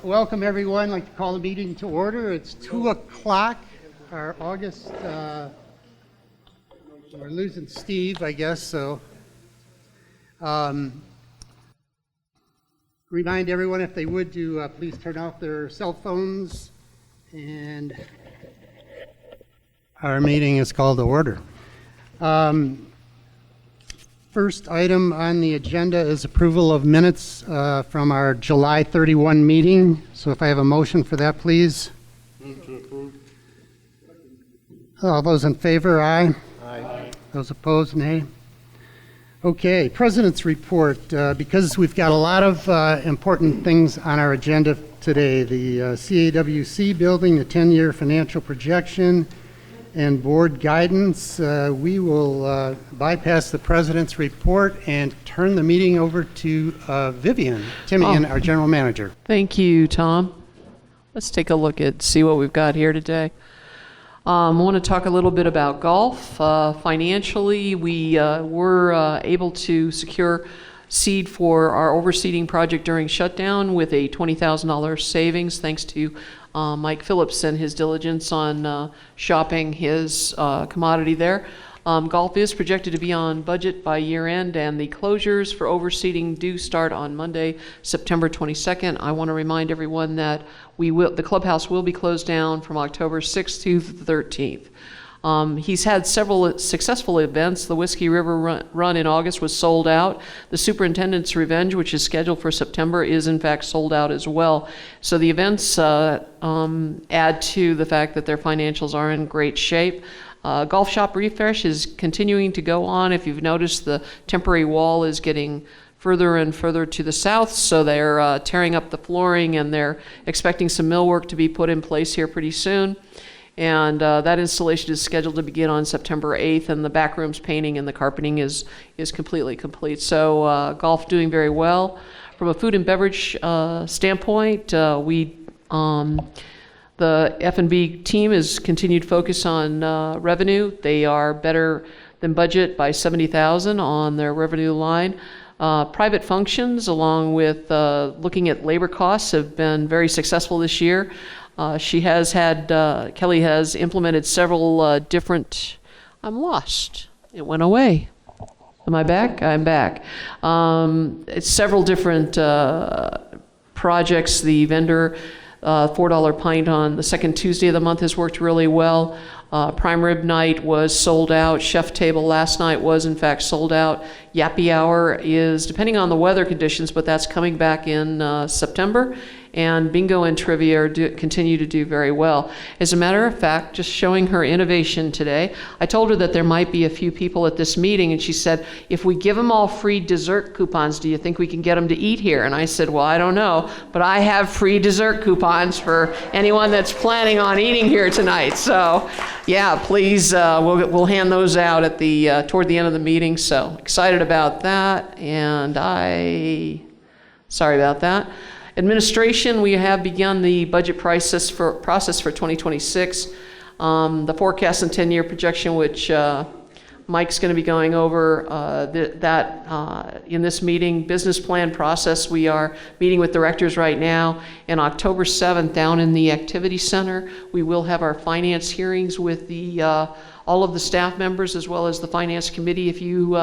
Welcome everyone. I'd like to call the meeting to order. It's 2 o'clock. Our August, we're losing Steve, I guess, so. Remind everyone, if they would, to please turn off their cell phones. And our meeting is called to order. First item on the agenda is approval of minutes from our July 31 meeting. So if I have a motion for that, please. Move to approve. All those in favor, aye. Aye. Those opposed, nay. Okay, President's report. Because we've got a lot of important things on our agenda today. The CAWC building, the 10-year financial projection, and board guidance. We will bypass the President's report and turn the meeting over to Vivian Timian, our General Manager. Thank you, Tom. Let's take a look at see what we've got here today. I want to talk a little bit about golf. Financially, we were able to secure seed for our overseeding project during shutdown with a $20,000 savings thanks to Mike Phillips and his diligence on shopping his commodity there. Golf is projected to be on budget by year end, and the closures for overseeding do start on Monday, September 22nd. I want to remind everyone that the clubhouse will be closed down from October 6th to the 13th. He's had several successful events. The Whiskey River Run in August was sold out. The Superintendent's Revenge, which is scheduled for September, is in fact sold out as well. So the events add to the fact that their financials are in great shape. Golf shop refresh is continuing to go on. If you've noticed, the temporary wall is getting further and further to the south, so they're tearing up the flooring, and they're expecting some millwork to be put in place here pretty soon. And that installation is scheduled to begin on September 8th, and the back rooms painting and the carpeting is completely complete. So golf doing very well. From a food and beverage standpoint, the F&B team is continued focus on revenue. They are better than budget by $70,000 on their revenue line. Private functions, along with looking at labor costs, have been very successful this year. Kelly has implemented several different, I'm lost. It went away. Am I back? I'm back. It's several different projects. The vendor, $4 pint on the second Tuesday of the month has worked really well. Prime rib night was sold out. Chef table last night was in fact sold out. Yappy hour is, depending on the weather conditions, but that's coming back in September. And bingo and trivia continue to do very well. As a matter of fact, just showing her innovation today, I told her that there might be a few people at this meeting, and she said, if we give them all free dessert coupons, do you think we can get them to eat here? And I said, well, I don't know, but I have free dessert coupons for anyone that's planning on eating here tonight. So yeah, please, we'll hand those out at the toward the end of the meeting. So excited about that, and sorry about that. Administration, we have begun the budget process for 2026. The forecast and 10-year projection, which Mike's going to be going over in this meeting. Business plan process, we are meeting with directors right now. And October 7th, down in the Activity Center, we will have our finance hearings with all of the staff members as well as the finance committee. If you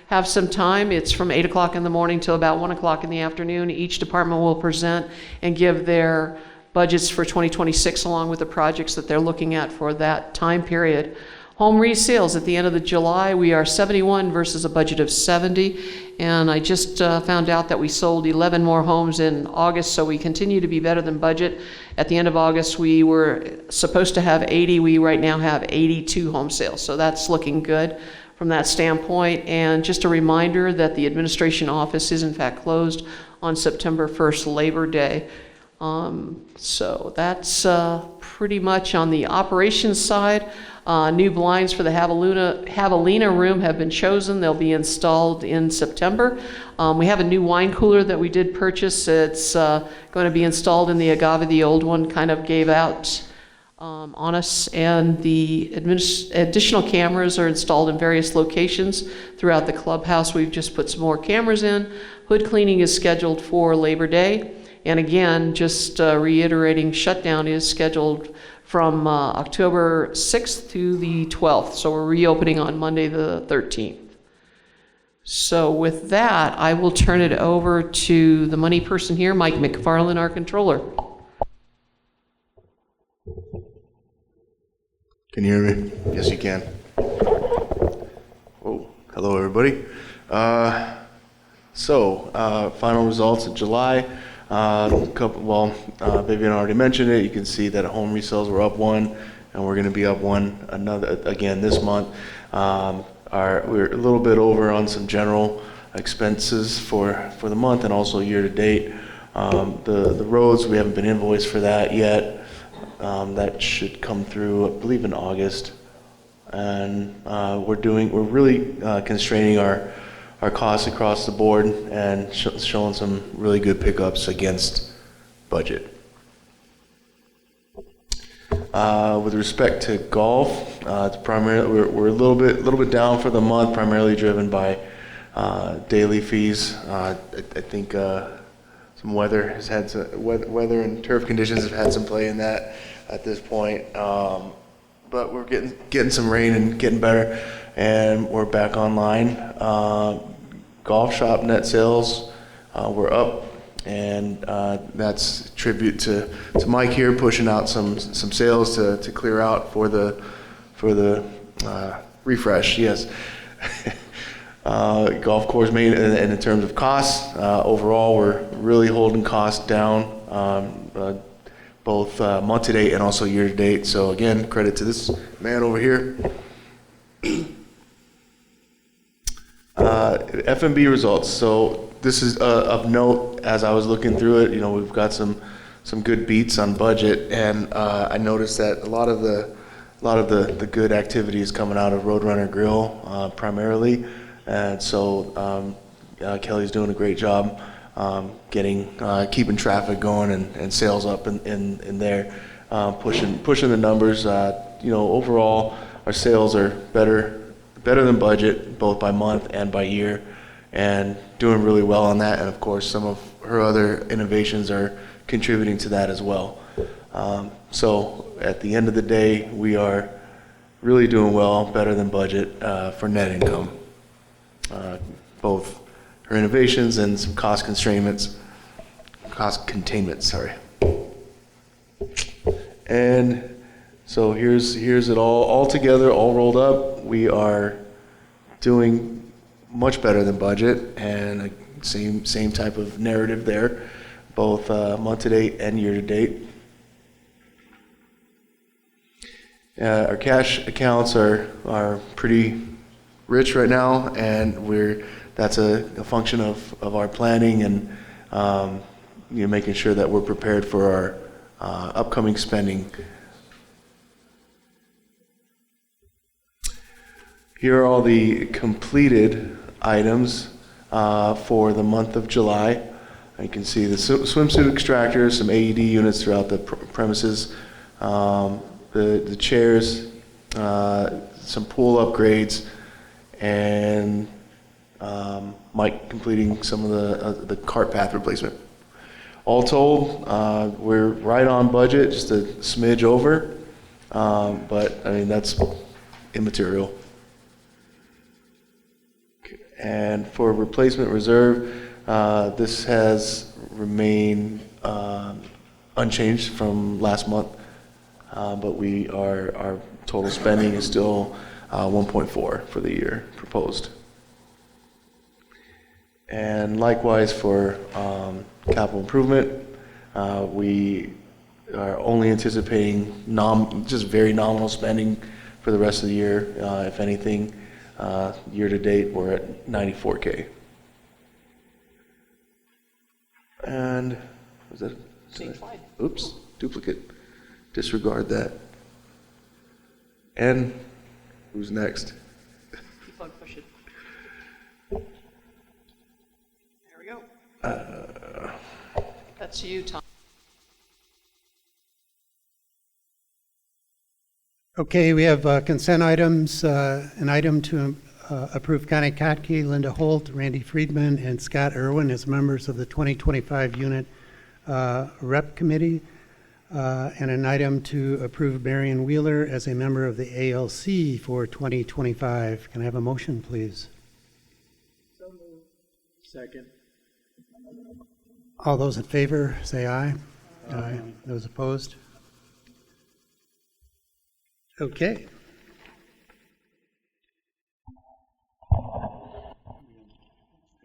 have some time, it's from 8 o'clock in the morning till about 1 o'clock in the afternoon. Each department will present and give their budgets for 2026 along with the projects that they're looking at for that time period. Home resales at the end of the July, we are 71 versus a budget of 70. And I just found out that we sold 11 more homes in August, so we continue to be better than budget. At the end of August, we were supposed to have 80. We right now have 82 home sales, so that's looking good from that standpoint. And just a reminder that the administration office is in fact closed on September 1st, Labor Day. So that's pretty much on the operations side. New blinds for the Javelina room have been chosen. They'll be installed in September. We have a new wine cooler that we did purchase. It's going to be installed in the Agave. The old one kind of gave out on us, and the additional cameras are installed in various locations throughout the clubhouse. We've just put some more cameras in. Hood cleaning is scheduled for Labor Day. And again, just reiterating, shutdown is scheduled from October 6th to the 12th. So we're reopening on Monday the 13th. So with that, I will turn it over to the money person here, Mike McFarland, our controller. Can you hear me? Yes, you can. Oh, hello, everybody. Final results of July. Vivian already mentioned it. You can see that home resales were up 1, and we're going to be up 1 again this month. We're a little bit over on some general expenses for the month and also year to date. The roads, we haven't been invoiced for that yet. That should come through, I believe, in August. And we're really constraining our costs across the board and showing some really good pickups against budget. With respect to golf, it's primarily we're a little bit down for the month, primarily driven by daily fees. I think some weather has had weather and turf conditions have had some play in that at this point. But we're getting some rain and getting better, and we're back online. Golf shop net sales were up, and that's a tribute to Mike here pushing out some sales to clear out for the refresh. Yes. Golf course maintenance, and in terms of costs, overall we're really holding costs down, both month to date and also year to date. So again, credit to this man over here. F&B results. So this is of note. As I was looking through it, we've got some good beats on budget, and I noticed that a lot of the good activity is coming out of Roadrunner Grill primarily. And so Kelly's doing a great job keeping traffic going and sales up in there, pushing the numbers. Overall, our sales are better than budget, both by month and by year, and doing really well on that. And of course, some of her other innovations are contributing to that as well. So at the end of the day, we are really doing well, better than budget for net income. Both her innovations and some cost containment, sorry. And so here's it all together, all rolled up. We are doing much better than budget, and same type of narrative there, both month to date and year to date. Our cash accounts are pretty rich right now, and that's a function of our planning and making sure that we're prepared for our upcoming spending. Here are all the completed items for the month of July. You can see the swimsuit extractors, some AED units throughout the premises, the chairs, some pool upgrades, and Mike completing some of the cart path replacement. All told, we're right on budget, just a smidge over, but I mean that's immaterial. And for replacement reserve, this has remained unchanged from last month, but our total spending is still 1.4 for the year proposed. And likewise for capital improvement, we are only anticipating just very nominal spending for the rest of the year. If anything, year to date, we're at $94K. And was that? Same slide. Oops, duplicate. Disregard that. And who's next? Keep on pushing. There we go. That's you, Tom. Okay, we have consent items. An item to approve Connie Kotke, Linda Holt, Randy Friedman, and Scott Irwin as members of the 2025 unit Rep Committee, and an item to approve Marion Wheeler as a member of the ALC for 2025. Can I have a motion, please? Second. All those in favor, say aye. Aye. Those opposed? Okay.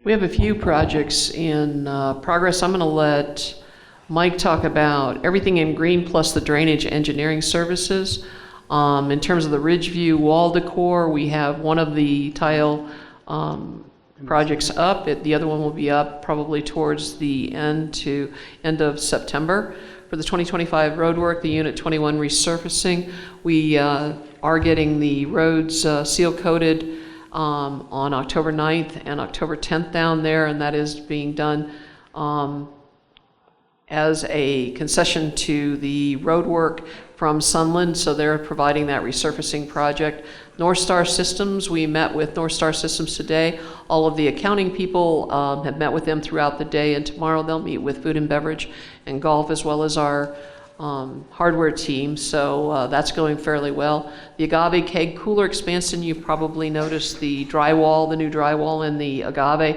We have a few projects in progress. I'm going to let Mike talk about everything in green plus the drainage engineering services. In terms of the Ridgeview wall decor, we have one of the tile projects up. The other one will be up probably towards the end of September. For the 2025 road work, the Unit 21 resurfacing, we are getting the roads seal coated on October 9th and October 10th down there, and that is being done as a concession to the road work from Sunland, so they're providing that resurfacing project. North Star Systems, we met with North Star Systems today. All of the accounting people have met with them throughout the day, and tomorrow they'll meet with food and beverage and golf, as well as our hardware team, so that's going fairly well. The Agave keg cooler expansion, you've probably noticed the new drywall in the Agave.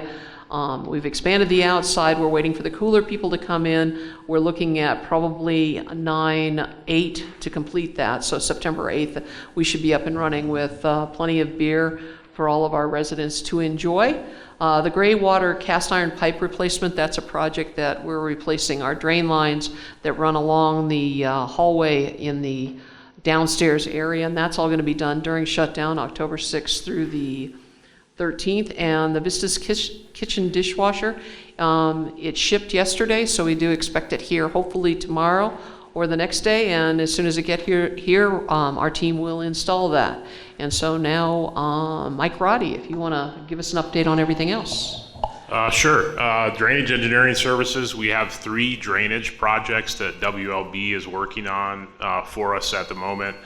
We've expanded the outside. We're waiting for the cooler people to come in. We're looking at probably 9/8 to complete that. So September 8th, we should be up and running with plenty of beer for all of our residents to enjoy. The gray water cast iron pipe replacement, that's a project that we're replacing our drain lines that run along the hallway in the downstairs area, and that's all going to be done during shutdown, October 6th through the 13th. And the Vistas kitchen dishwasher, it shipped yesterday, so we do expect it here hopefully tomorrow or the next day, and as soon as it gets here, our team will install that. And so now, Mike Roddy, if you want to give us an update on everything else. Sure. Drainage engineering services, we have 3 drainage projects that WLB is working on for us at the moment.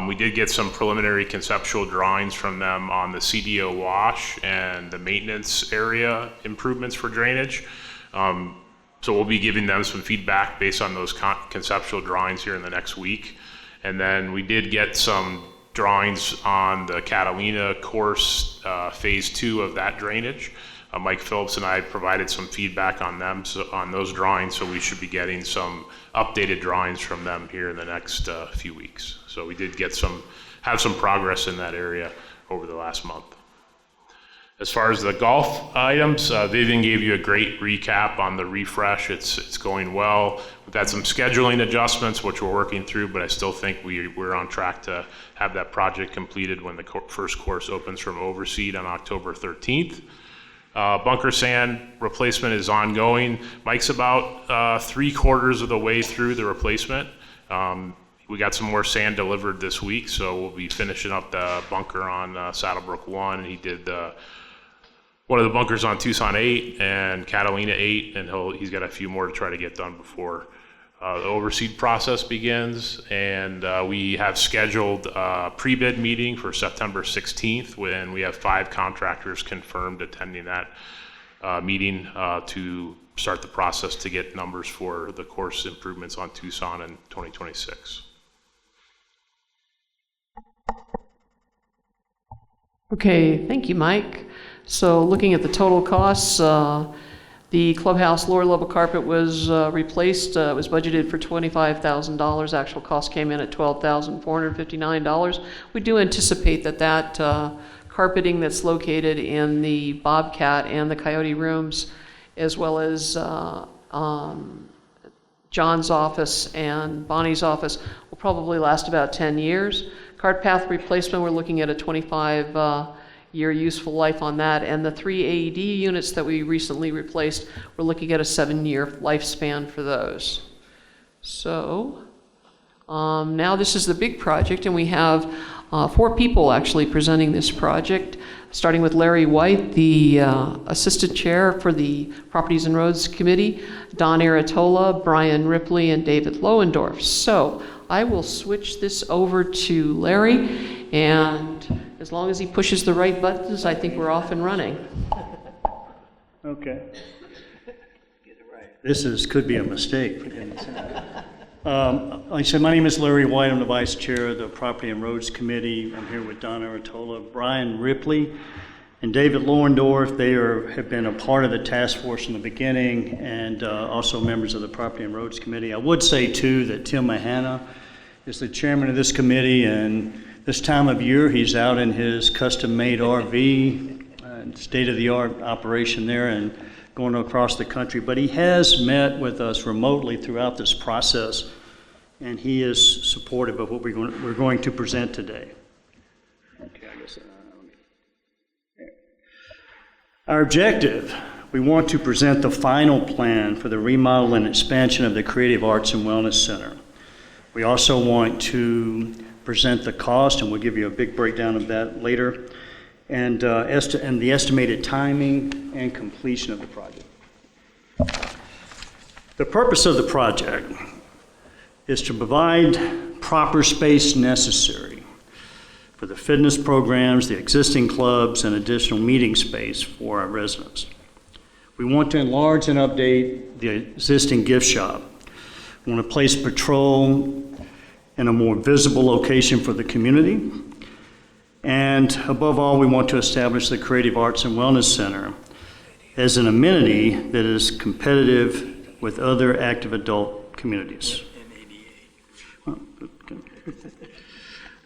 We did get some preliminary conceptual drawings from them on the CDO wash and the maintenance area improvements for drainage. So we'll be giving them some feedback based on those conceptual drawings here in the next week. And then we did get some drawings on the Catalina course, phase 2 of that drainage. Mike Phillips and I provided some feedback on them, on those drawings, so we should be getting some updated drawings from them here in the next few weeks. So we did have some progress in that area over the last month. As far as the golf items, Vivian gave you a great recap on the refresh. It's going well. We've had some scheduling adjustments, which we're working through, but I still think we're on track to have that project completed when the first course opens from Overseed on October 13th. Bunker sand replacement is ongoing. Mike's about 3/4 of the way through the replacement. We got some more sand delivered this week, so we'll be finishing up the bunker on Saddlebrook 1, and he did one of the bunkers on Tucson 8 and Catalina 8, and he's got a few more to try to get done before the overseed process begins. And we have scheduled a pre-bid meeting for September 16th, when we have 5 contractors confirmed attending that meeting to start the process to get numbers for the course improvements on Tucson in 2026. Okay, thank you, Mike. So looking at the total costs, the clubhouse lower level carpet was replaced. It was budgeted for $25,000. Actual cost came in at $12,459. We do anticipate that carpeting that's located in the Bobcat and the Coyote rooms, as well as John's office and Bonnie's office, will probably last about 10 years. Cart path replacement, we're looking at a 25-year useful life on that. And the 3 AED units that we recently replaced, we're looking at a 7-year lifespan for those. So now this is the big project, and we have 4 people actually presenting this project, starting with Larry White, the Assistant Chair for the Properties and Roads Committee, Don Aratola, Brian Ripley, and David Lohendorf. So I will switch this over to Larry, and as long as he pushes the right buttons, I think we're off and running. Okay. could be a mistake. Like I said, my name is Larry White. I'm the Vice Chair of the Property and Roads Committee. I'm here with Don Aratola, Brian Ripley, and David Lorendorf. They have been a part of the task force from the beginning, and also members of the Property and Roads Committee. I would say, too, that Tim Mahana is the chairman of this committee, and this time of year, he's out in his custom-made RV, state-of-the-art operation there, and going across the country. But he has met with us remotely throughout this process, and he is supportive of what we're going to present today. Okay, I guess. Our objective, we want to present the final plan for the remodel and expansion of the Creative Arts and Wellness Center. We also want to present the cost, and we'll give you a big breakdown of that later, and the estimated timing and completion of the project. The purpose of the project is to provide proper space necessary for the fitness programs, the existing clubs, and additional meeting space for our residents. We want to enlarge and update the existing gift shop. We want to place patrol in a more visible location for the community. And above all, we want to establish the Creative Arts and Wellness Center as an amenity that is competitive with other active adult communities.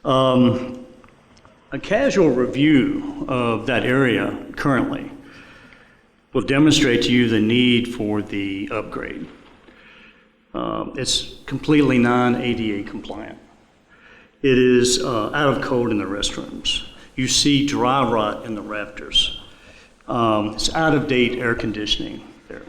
A casual review of that area currently will demonstrate to you the need for the upgrade. It's completely non-ADA compliant. It is out of code in the restrooms. You see dry rot in the rafters. It's out of date air conditioning there.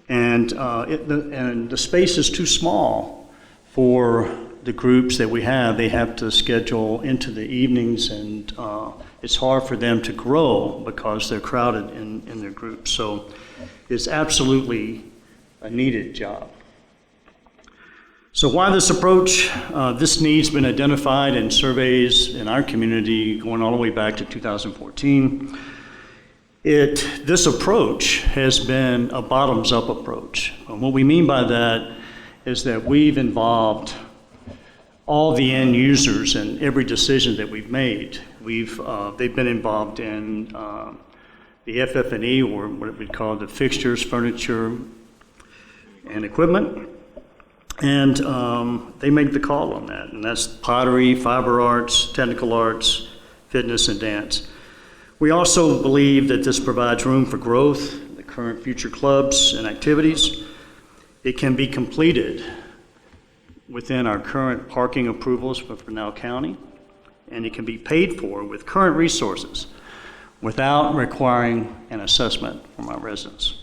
And the space is too small for the groups that we have. They have to schedule into the evenings, and it's hard for them to grow because they're crowded in their groups. So it's absolutely a needed job. So why this approach? This need's been identified in surveys in our community going all the way back to 2014. This approach has been a bottoms-up approach. And what we mean by that is that we've involved all the end users in every decision that we've made. They've been involved in the FF&E, or what we call the fixtures, furniture, and equipment. And they make the call on that, and that's pottery, fiber arts, technical arts, fitness, and dance. We also believe that this provides room for growth, the current future clubs and activities. It can be completed within our current parking approvals for Pinal County, and it can be paid for with current resources without requiring an assessment from our residents.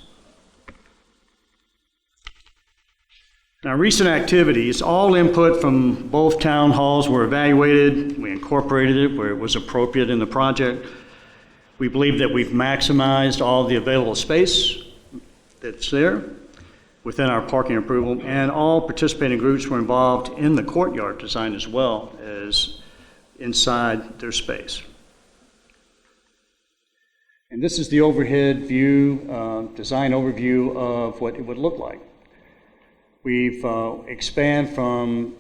Now, recent activities, all input from both town halls were evaluated. We incorporated it where it was appropriate in the project. We believe that we've maximized all the available space that's there within our parking approval, and all participating groups were involved in the courtyard design as well as inside their space. And this is the overhead view, design overview of what it would look like. We've expanded from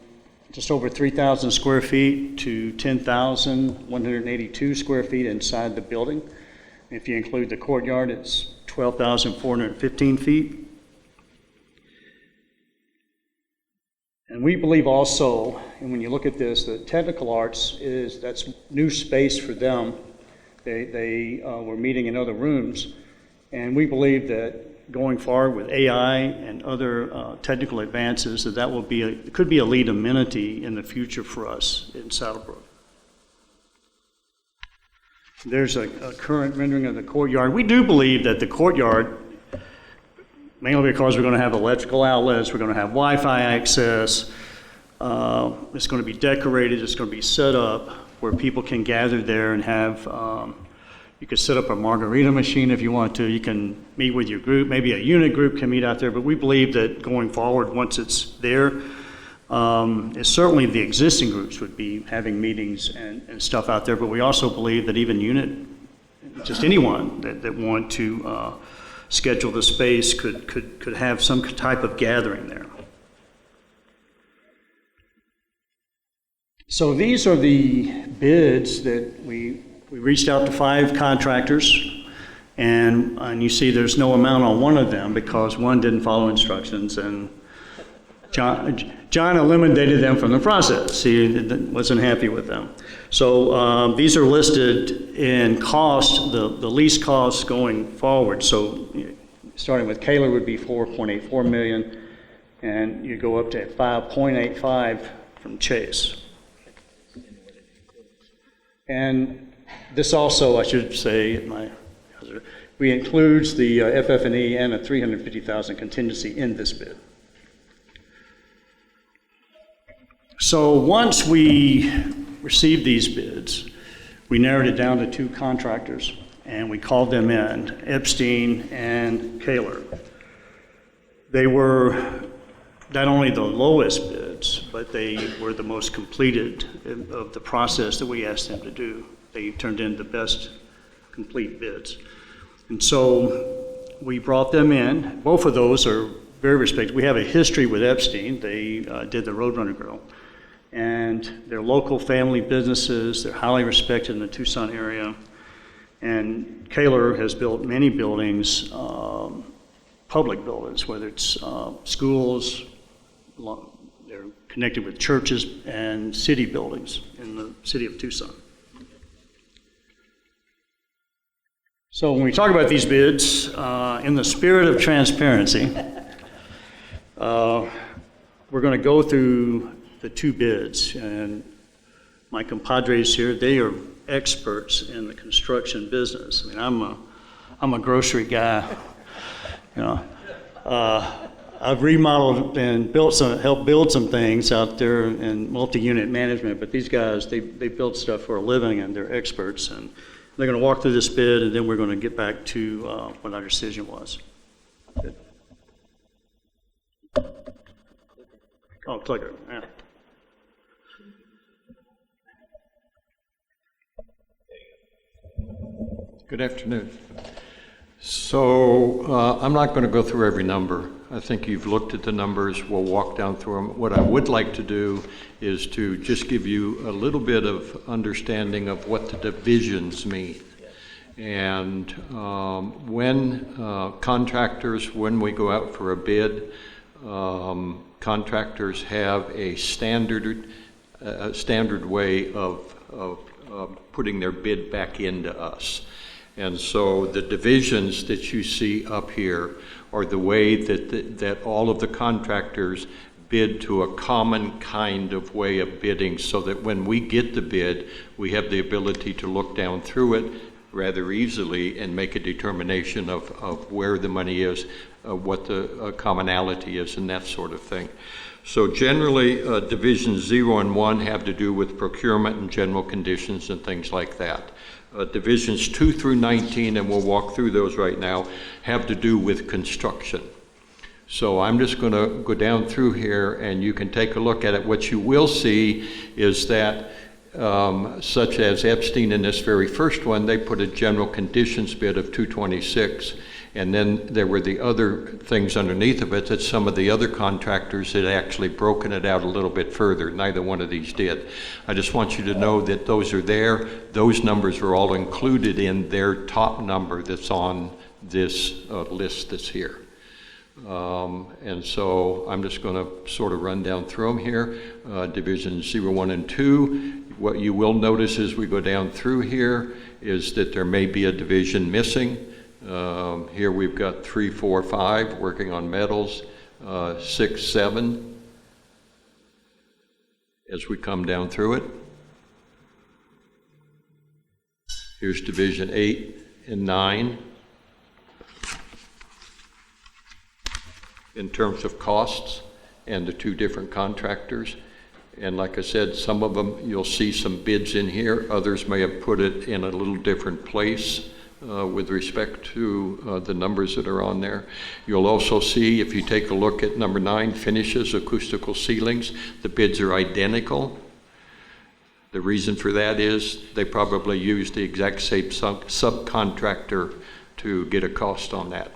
just over 3,000 square feet to 10,182 square feet inside the building. If you include the courtyard, it's 12,415 feet. And we believe also, and when you look at this, that technical arts that's new space for them. They were meeting in other rooms, and we believe that going forward with AI and other technical advances, that will be could be a lead amenity in the future for us in Saddlebrook. There's a current rendering of the courtyard. We do believe that the courtyard, mainly because we're going to have electrical outlets, we're going to have Wi-Fi access, it's going to be decorated, it's going to be set up where people can gather there and have you could set up a margarita machine if you want to. You can meet with your group. Maybe a unit group can meet out there. But we believe that going forward, once it's there, it's certainly the existing groups would be having meetings and stuff out there. But we also believe that even just anyone that want to schedule the space, could have some type of gathering there. So these are the bids that we reached out to 5 contractors, and you see there's no amount on one of them because one didn't follow instructions, and John eliminated them from the process. He wasn't happy with them. So these are listed in cost, the lease costs going forward. So starting with Kaler would be $4.84 million, and you go up to $5.85 from Chase. And this also, I should say, we includes the FF&E and a $350,000 contingency in this bid. So once we received these bids, we narrowed it down to 2 contractors, and we called them in, Epstein and Kaler. They were not only the lowest bids, but they were the most completed of the process that we asked them to do. They turned in the best complete bids. And so we brought them in. Both of those are very respected. We have a history with Epstein. They did the Roadrunner Grill. And they're local family businesses. They're highly respected in the Tucson area. And Kaler has built many buildings, public buildings, whether it's schools, they're connected with churches and city buildings in the city of Tucson. So when we talk about these bids, in the spirit of transparency, we're going to go through the 2 bids. And my compadres here, they are experts in the construction business. I mean, I'm a grocery guy, you know. I've remodeled and helped build some things out there in multi-unit management, but these guys, they build stuff for a living, and they're experts. And they're going to walk through this bid, and then we're going to get back to what our decision was. Good. Oh, clicker, yeah. Good afternoon. So I'm not going to go through every number. I think you've looked at the numbers. We'll walk down through them. What I would like to do is to just give you a little bit of understanding of what the divisions mean. And when contractors, when we go out for a bid, contractors have a standard way of putting their bid back into us. And so the divisions that you see up here are the way that all of the contractors bid to a common kind of way of bidding, so that when we get the bid, we have the ability to look down through it rather easily and make a determination of where the money is, what the commonality is, and that sort of thing. So generally, divisions 0 and 1 have to do with procurement and general conditions and things like that. Divisions 2 through 19, and we'll walk through those right now, have to do with construction. So I'm just going to go down through here, and you can take a look at it. What you will see is that, such as Epstein in this very first one, they put a general conditions bid of $226. And then there were the other things underneath of it that some of the other contractors had actually broken it out a little bit further. Neither one of these did. I just want you to know that those are there. Those numbers are all included in their top number that's on this list that's here. And so I'm just going to sort of run down through them here. Divisions 0, 1, and 2. What you will notice as we go down through here is that there may be a division missing. Here we've got 3, 4, 5 working on metals, 6, 7 as we come down through it. Here's division 8 and 9 in terms of costs and the 2 different contractors. And like I said, some of them you'll see some bids in here. Others may have put it in a little different place. With respect to the numbers that are on there. You'll also see, if you take a look at number 9, finishes, acoustical ceilings, the bids are identical. The reason for that is they probably used the exact same subcontractor to get a cost on that.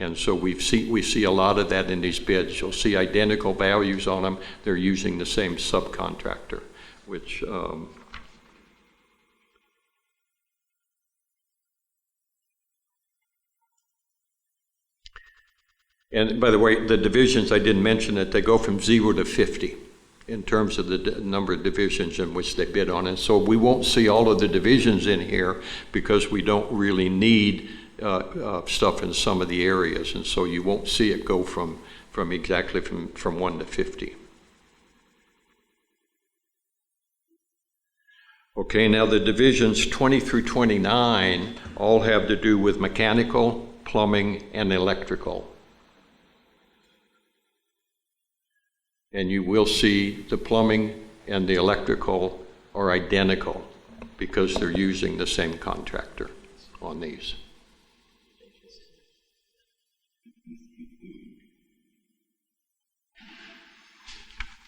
And so we see a lot of that in these bids. You'll see identical values on them. They're using the same subcontractor, which and by the way, the divisions, I didn't mention it, they go from 0 to 50 in terms of the number of divisions in which they bid on. And so we won't see all of the divisions in here because we don't really need stuff in some of the areas. And so you won't see it go from exactly from 1 to 50. Okay, now the divisions 20 through 29 all have to do with mechanical, plumbing, and electrical. And you will see the plumbing and the electrical are identical because they're using the same contractor on these.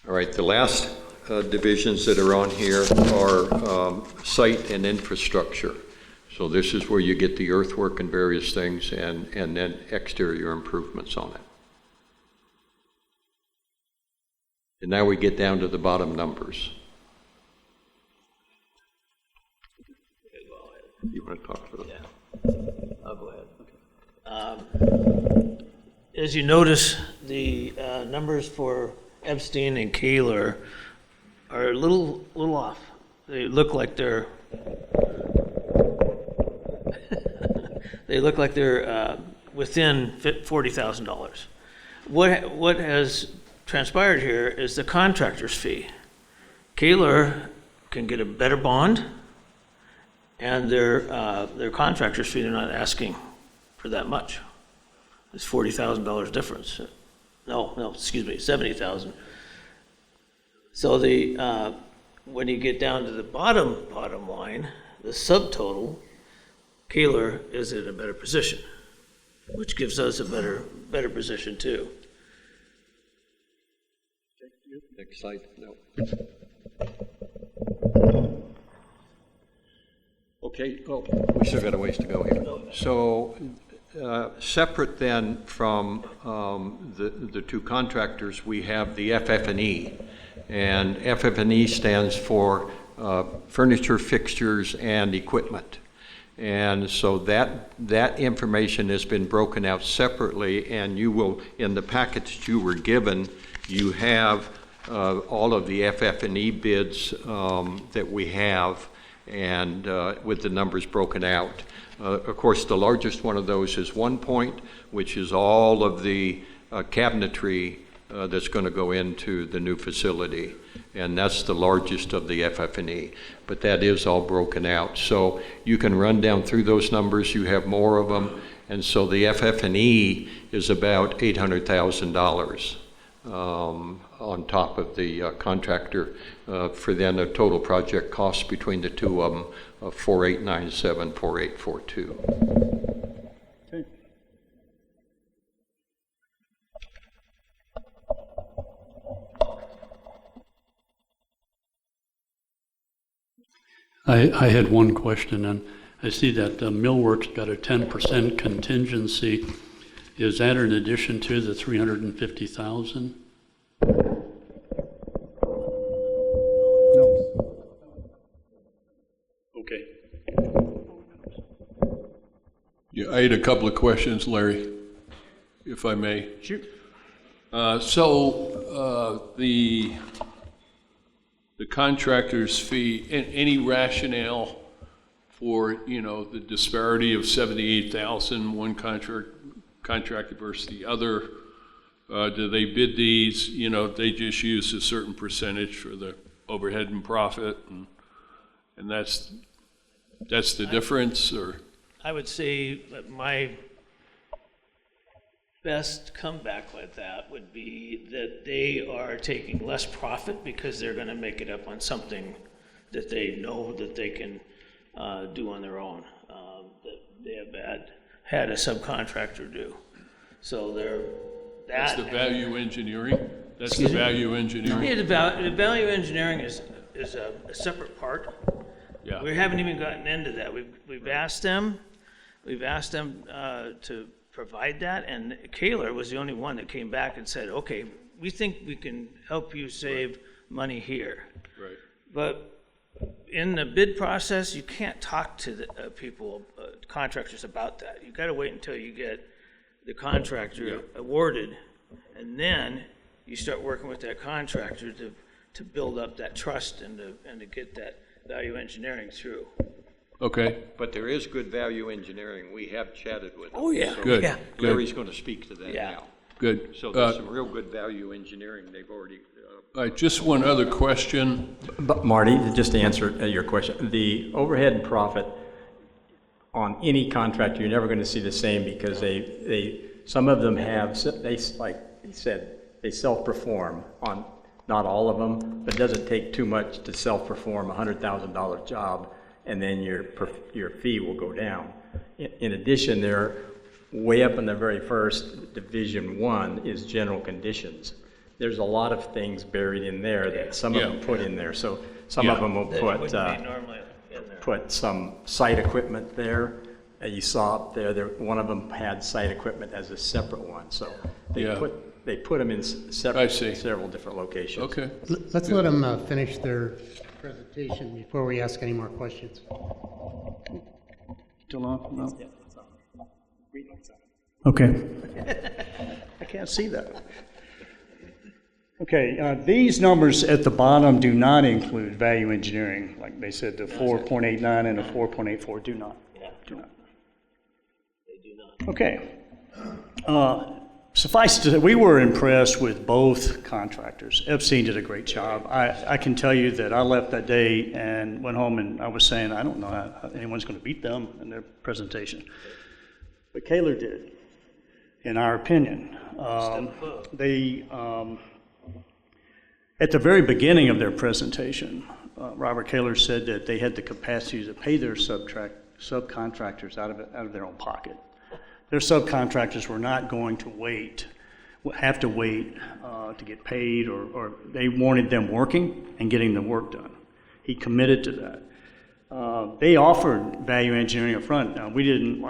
All right, the last divisions that are on here are site and infrastructure. So this is where you get the earthwork and various things and then exterior improvements on it. And now we get down to the bottom numbers. You want to talk for them? Yeah, I'll go ahead. As you notice, the numbers for Epstein and Kaler are a little off. They look like they're within $40,000. What has transpired here is the contractor's fee. Kaler can get a better bond, and their contractor's fee, they're not asking for that much. It's $40,000 difference. No, excuse me, $70,000. So when you get down to the bottom line, the subtotal, Kaler is in a better position, which gives us a better position too. Next slide. No. Okay. Oh, we still got a ways to go here. So, separate then from the two contractors, we have the FF&E, and FF&E stands for furniture, fixtures, and equipment. And so that information has been broken out separately, and you will, in the package you were given, you have all of the FF&E bids that we have, and with the numbers broken out. Of course, the largest one of those is One Point, which is all of the cabinetry that's going to go into the new facility, and that's the largest of the FF&E. But that is all broken out. So you can run down through those numbers. You have more of them, and so the FF&E is about $800,000 on top of the contractor, for then a total project cost between the two of them of $4,897, $4,842. Okay. I had one question, and I see that Millworks got a 10% contingency. Is that in addition to the $350,000? No. Okay. Yeah, I had a couple of questions, Larry, if I may. Sure. The contractor's fee, any rationale for, the disparity of 78,000, one contractor versus the other? Do they bid these, they just use a certain percentage for the overhead and profit, and that's the difference, or? I would say that my best comeback with that would be that they are taking less profit because they're going to make it up on something that they know that they can do on their own, that they have had a subcontractor do. So That's the value engineering? That's the value engineering? Yeah, the value engineering is a separate part. Yeah. We haven't even gotten into that. We've asked them to provide that, and Kaler was the only one that came back and said, okay, we think we can help you save money here. Right. But in the bid process, you can't talk to the people, contractors about that. You gotta wait until you get the contractor awarded, and then you start working with that contractor to build up that trust and to get that value engineering through. Okay, But there is good value engineering. We have chatted with them. Oh, yeah. So Good. Yeah. Larry's going to speak to that Yeah. now. good. So there's some real good value engineering they've already, All right, just one other question. But Marty, just to answer your question, the overhead and profit on any contract, you're never going to see the same because some of them have, like he said, they self-perform on, not all of them, but it doesn't take too much to self-perform a $100,000 job, and then your fee will go down. In addition, they're way up in the very first, Division 1 is general conditions. There's a lot of things buried in there that some of them put in there. So some of them will That put, wouldn't be normally in there. put some site equipment there. You saw up there, one of them had site equipment as a separate one. So Yeah. they put them in I see. several different locations. Okay, Let's let them finish their presentation before we ask any more questions. Still on? No? Okay. I can't see that. Okay, these numbers at the bottom do not include value engineering. Like they said, the 4.89 and the 4.84 do not. Do not. They do not. Okay. Suffice to say, we were impressed with both contractors. Epstein did a great job. I can tell you that I left that day and went home and I was saying, I don't know how anyone's going to beat them in their presentation. But Kaler did, in our opinion. At the very beginning of their presentation, Robert Kaler said that they had the capacity to pay their subcontractors out of their own pocket. Their subcontractors were not going to have to wait to get paid, or they wanted them working and getting the work done. He committed to that. They offered value engineering up front. Now, we didn't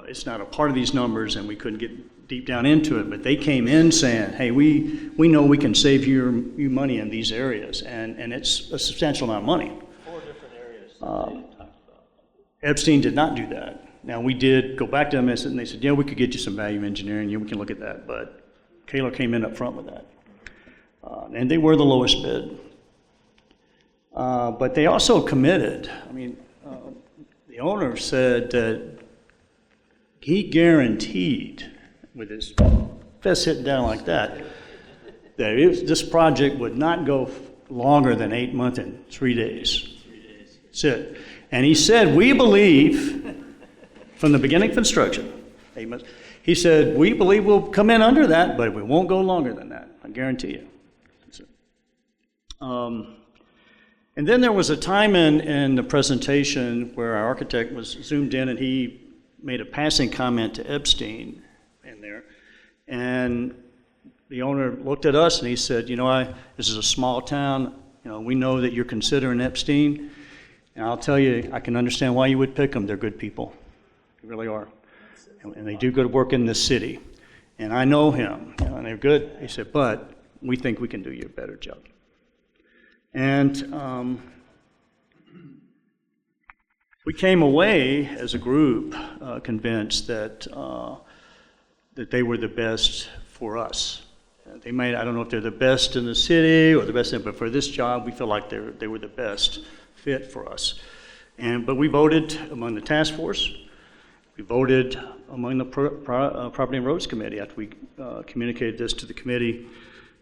it's not a part of these numbers and we couldn't get deep down into it, but they came in saying, hey, we know we can save you money in these areas, and it's a substantial amount of money. 4 different areas that they talked about. Epstein did not do that. Now, we did go back to them and they said, yeah, we could get you some value engineering, yeah, we can look at that, but Kaler came in up front with that. And they were the lowest bid. But they also committed. I mean, the owner said that he guaranteed, with his fist hitting down like that this project would not go longer than 8 months and 3 days. That's it. And he said, we believe, from the beginning of construction, he said, we believe we'll come in under that, but we won't go longer than that. I guarantee you. That's it. And then there was a time in the presentation where our architect was zoomed in and he made a passing comment to Epstein in there. And the owner looked at us and he said, this is a small town. We know that you're considering Epstein. And I'll tell you, I can understand why you would pick them. They're good people. They really are. And they do good work in this city. And I know him, and they're good. He said, but we think we can do you a better job. And we came away as a group convinced that they were the best for us. I don't know if they're the best in the city or the best, but for this job, we feel like they were the best fit for us. But we voted among the task force. We voted among the Property and Roads Committee after we communicated this to the committee.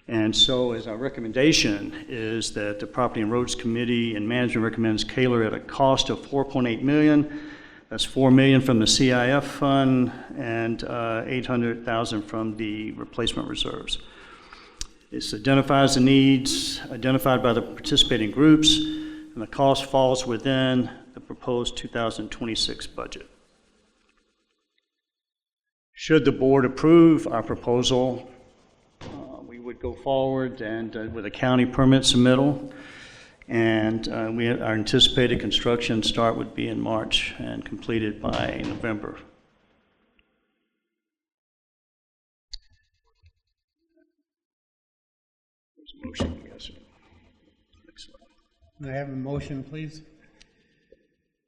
And so as our recommendation is that the Property and Roads Committee and management recommends Kaler at a cost of $4.8 million. That's $4 million from the CIF fund and $800,000 from the replacement reserves. This identifies the needs identified by the participating groups, and the cost falls within the proposed 2026 budget. Should the board approve our proposal, we would go forward and with a county permit submittal, and our anticipated construction start would be in March and completed by November. motion, I guess. May I have a motion, please?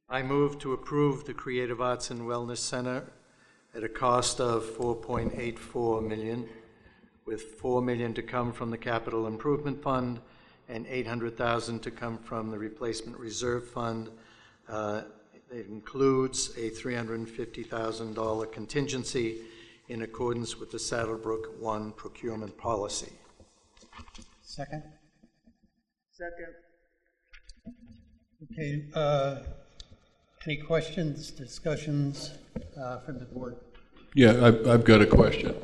I move to approve the Creative Arts and Wellness Center at a cost of $4.84 million, with $4 million to come from the Capital Improvement Fund and $800,000 to come from the Replacement Reserve Fund. It includes a $350,000 contingency in accordance with the Saddlebrook 1 procurement policy. Second? Second. Okay, any questions, discussions from the board? Yeah, I've got a question.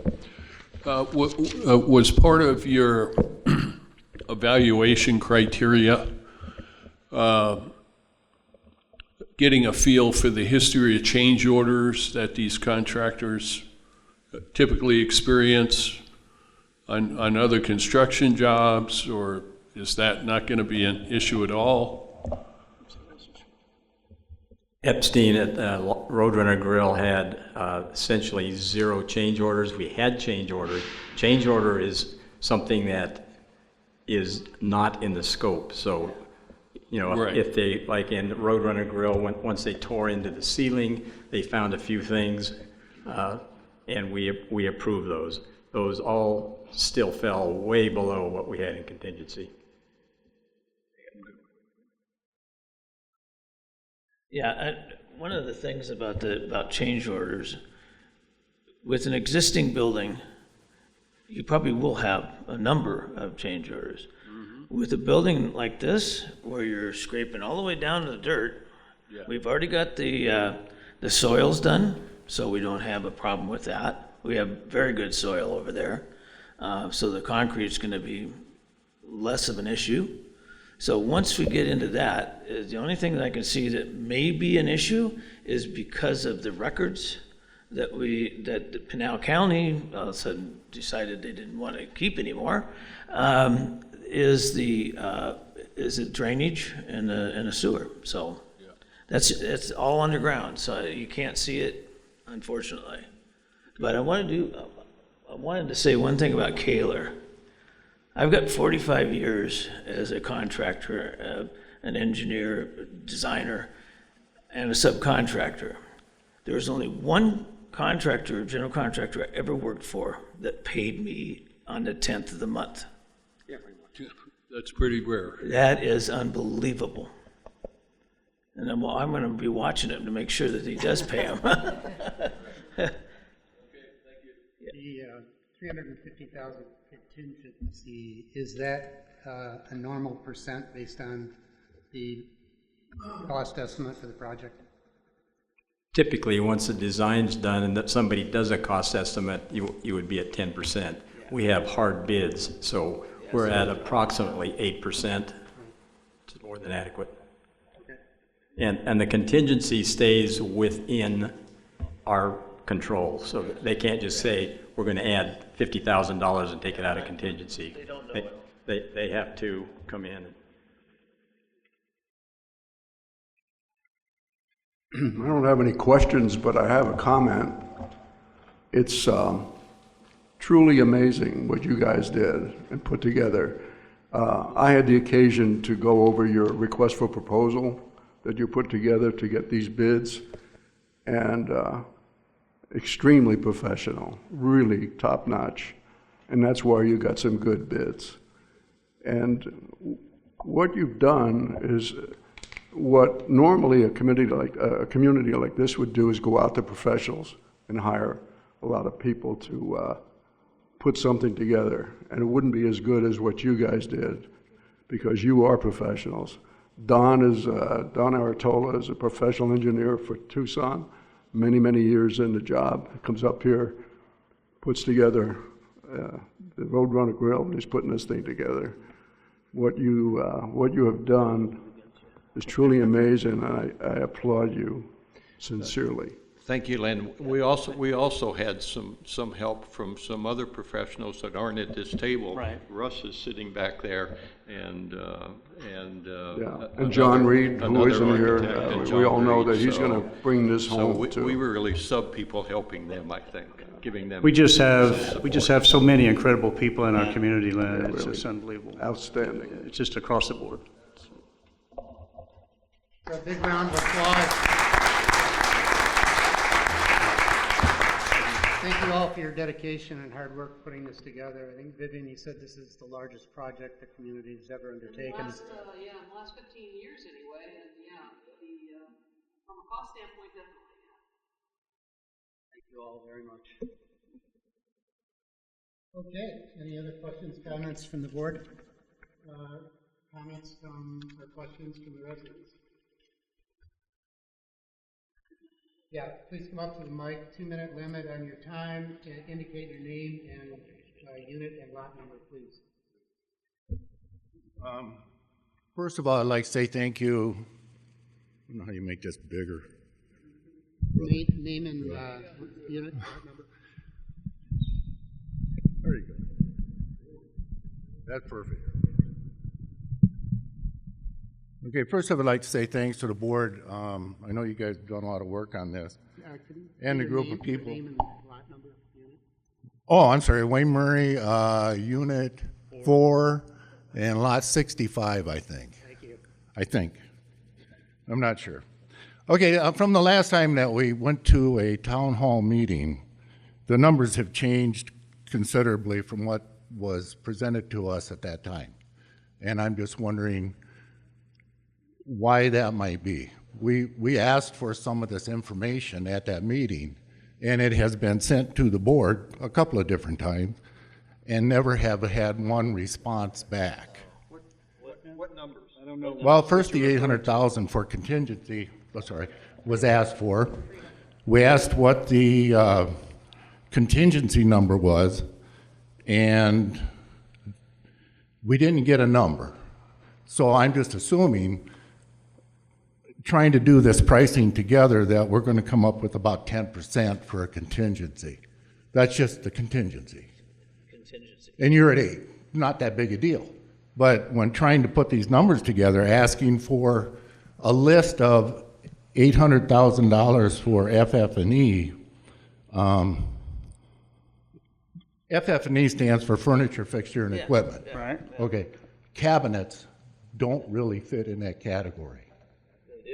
Was part of your evaluation criteria getting a feel for the history of change orders that these contractors typically experience on other construction jobs, or is that not going to be an issue at all? Epstein at Roadrunner Grill had essentially 0 change orders. We had change orders. Change order is something that is not in the scope. So, you know, Right. if they, like in Roadrunner Grill, once they tore into the ceiling, they found a few things, and we approved those. Those all still fell way below what we had in contingency. Yeah, one of the things about change orders, with an existing building, you probably will have a number of change orders. With a building like this, where you're scraping all the way down to the dirt, we've already got the soils done, so we don't have a problem with that. We have very good soil over there, so the concrete's going to be less of an issue. So once we get into that, the only thing that I can see that may be an issue is because of the records that Pinal County all of a sudden decided they didn't want to keep anymore. Is the drainage and a sewer. So it's all underground, so you can't see it, unfortunately. But I wanted to say one thing about Kaler. I've got 45 years as a contractor, an engineer, designer, and a subcontractor. There was only one contractor, general contractor I ever worked for that paid me on the 10th of the month. That's pretty rare. That is unbelievable. And I'm going to be watching him to make sure that he does pay him. The $350,000 contingency, is that a normal percent based on the cost estimate for the project? Typically, once the design's done and that somebody does a cost estimate, you would be at 10%. We have hard bids, so we're at approximately 8%. It's more than adequate. And the contingency stays within our control, so they can't just say, we're going to add $50,000 and take it out of contingency. They don't know They have to come in. I don't have any questions, but I have a comment. It's truly amazing what you guys did and put together. I had the occasion to go over your request for proposal that you put together to get these bids, and extremely professional, really top-notch, and that's why you got some good bids. And what you've done is what normally a community like this would do, is go out to professionals and hire a lot of people to put something together, and it wouldn't be as good as what you guys did, because you are professionals. Don Aratola is a professional engineer for Tucson, many years in the job. Comes up here, puts together the Roadrunner Grill, and he's putting this thing together. What you have done is truly amazing, and I applaud you sincerely. Thank you, Len. We also had some help from some other professionals that aren't at this table. Right. Russ is sitting back there, and John Reed, who isn't here, architect, and we John all know Reed. that he's So- going to bring this So home we too. were really sub people helping them, I think, giving them. We just have so many incredible people in our community, Len. It's just unbelievable. Outstanding. It's just across the board. So a big round of applause. Thank you all for your dedication and hard work putting this together. I think, Vivian, you said this is the largest project the community has ever undertaken. In the last 15 years anyway, and from a cost standpoint, definitely, Thank you all very much. Okay, any other questions, comments from the board? Comments from, or questions from the residents? Yeah, please come up to the mic. 2-minute limit on your time. Indicate your name and unit and lot number, please. First of all, I'd like to say thank you. I don't know how you make this bigger. Name and unit, lot number. There you go. That's perfect. Okay, first I would like to say thanks to the board. I know you guys have done a lot of work on this. And the group of people. Name and lot number, unit. Oh, I'm sorry, Wayne Murray, Unit 4 and Lot 65, I think. Thank you. I think. I'm not sure. Okay, from the last time that we went to a town hall meeting, the numbers have changed considerably from what was presented to us at that time. And I'm just wondering why that might be. We asked for some of this information at that meeting, and it has been sent to the board a couple of different times and never have had one response back. What numbers? I don't know. Well, first the 800,000 for contingency, was asked for. We asked what the contingency number was, and we didn't get a number. So I'm just assuming, trying to do this pricing together, that we're going to come up with about 10% for a contingency. That's just the contingency. And you're at 8, not that big a deal. But when trying to put these numbers together, asking for a list of $800,000 for FF&E, FF&E stands for furniture, fixture, and equipment. Right. Okay, cabinets don't really fit in that category.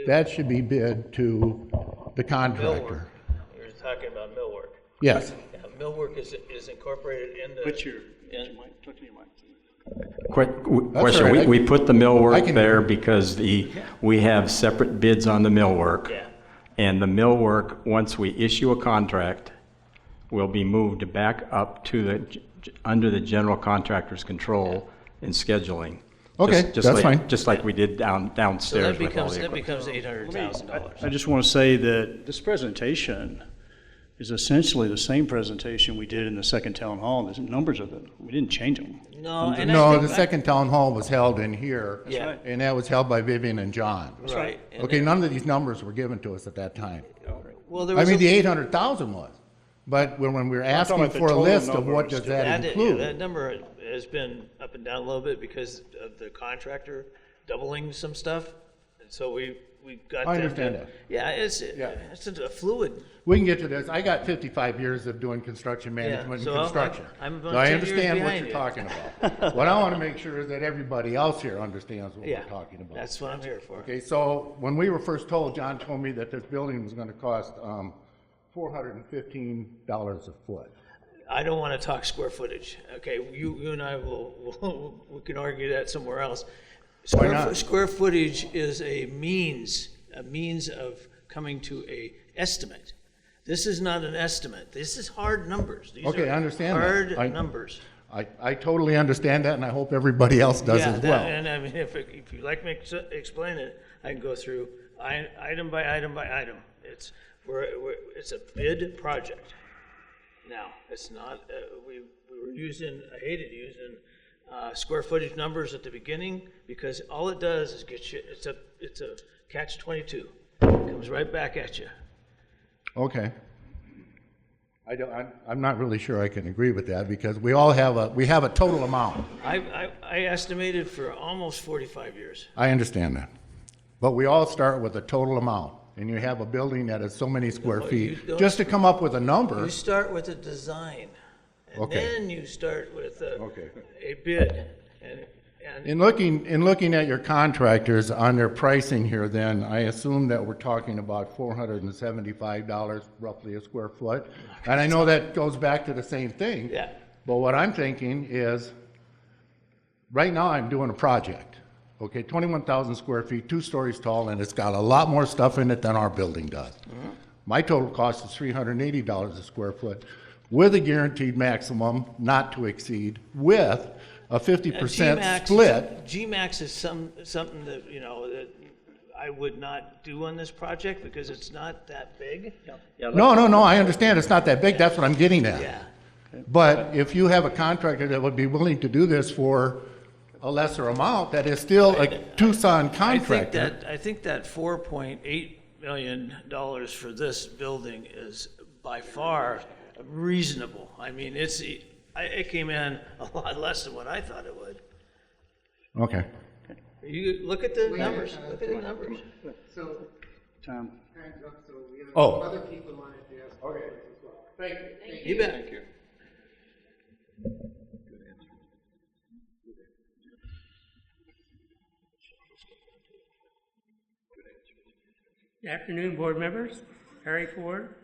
That should be bid to the contractor. You're talking about millwork. Yes. Yeah, millwork is incorporated in the. Talk to your mic. Quick That's question. all right. We put the I millwork can- there because we have separate bids on the millwork. Yeah. And the millwork, once we issue a contract, will be moved back up to under the general contractor's control in scheduling. Okay, Just that's like, fine. Just like we did So downstairs that with all becomes, the that equipment. becomes $800,000. I just want to say that this presentation is essentially the same presentation we did in the second town hall. The numbers of them, we didn't change them. No, and I No, think the that- second town hall was held in here. Yeah. right. And that was held by Vivian and John. Right. And Okay, then- none of these numbers were given to us at that time. Well, there I was mean, a- the 800,000 was. But when we were talking asking about the for a total list of number what of does students. that That include? number has been up and down a little bit because of the contractor doubling some stuff. And so we got. I them understand to- that. Yeah, it's a fluid. We can get to this. I got 55 years of doing construction management so and I'm- construction. I'm about So I 10 years understand what behind you're you. talking about. What I want to make sure is that everybody else here understands what Yeah, we're talking about. that's what I'm here for. Okay, so when we were first told, John told me that this building was going to cost $415 a foot. I don't want to talk square footage. Okay, you and I we can argue that somewhere else. Why not? Square footage is a means of coming to a estimate. This is not an estimate. This is hard numbers. These Okay, are I understand that. hard numbers. I totally understand that, and I hope everybody else does Yeah, as well. and I mean, if you'd like me to explain it, I can go through item by item by item. It's a bid project. Now, it's not. We were using. I hated using square footage numbers at the beginning because all it does is get you. It's a catch-22. It comes right back at you. Okay. I'm not really sure I can agree with that because we all have a total amount. I estimated for almost 45 years. I understand that. But we all start with a total amount, and you have a building that is so many square No, you feet. don't. Just to come up with a number, You start with a design, and Okay. then you start with Okay. a bid. And in looking at your contractors on their pricing here, then, I assume that we're talking about $475 roughly a square foot. And I know that goes back to the same thing. Yeah. But what I'm thinking is, right now I'm doing a project, okay, 21,000 square feet, 2 stories tall, and it's got a lot more stuff in it than our building does. My total cost is $380 a square foot, with a guaranteed maximum not to exceed, with a 50% split. GMAX is something that, that I would not do on this project because it's not that big. No, I understand it's not that big, that's what I'm getting at. Yeah. But if you have a contractor that would be willing to do this for a lesser amount, that is still a Tucson contractor. I think that $4.8 million for this building is by far reasonable. I mean, it came in a lot less than what I thought it would. Okay. You look at the numbers. Look at the numbers. So, Tom? time's up, so we have Oh. other people wanted to ask questions as well. Thank you. You bet. Thank you. Good afternoon, board members. Harry Ford.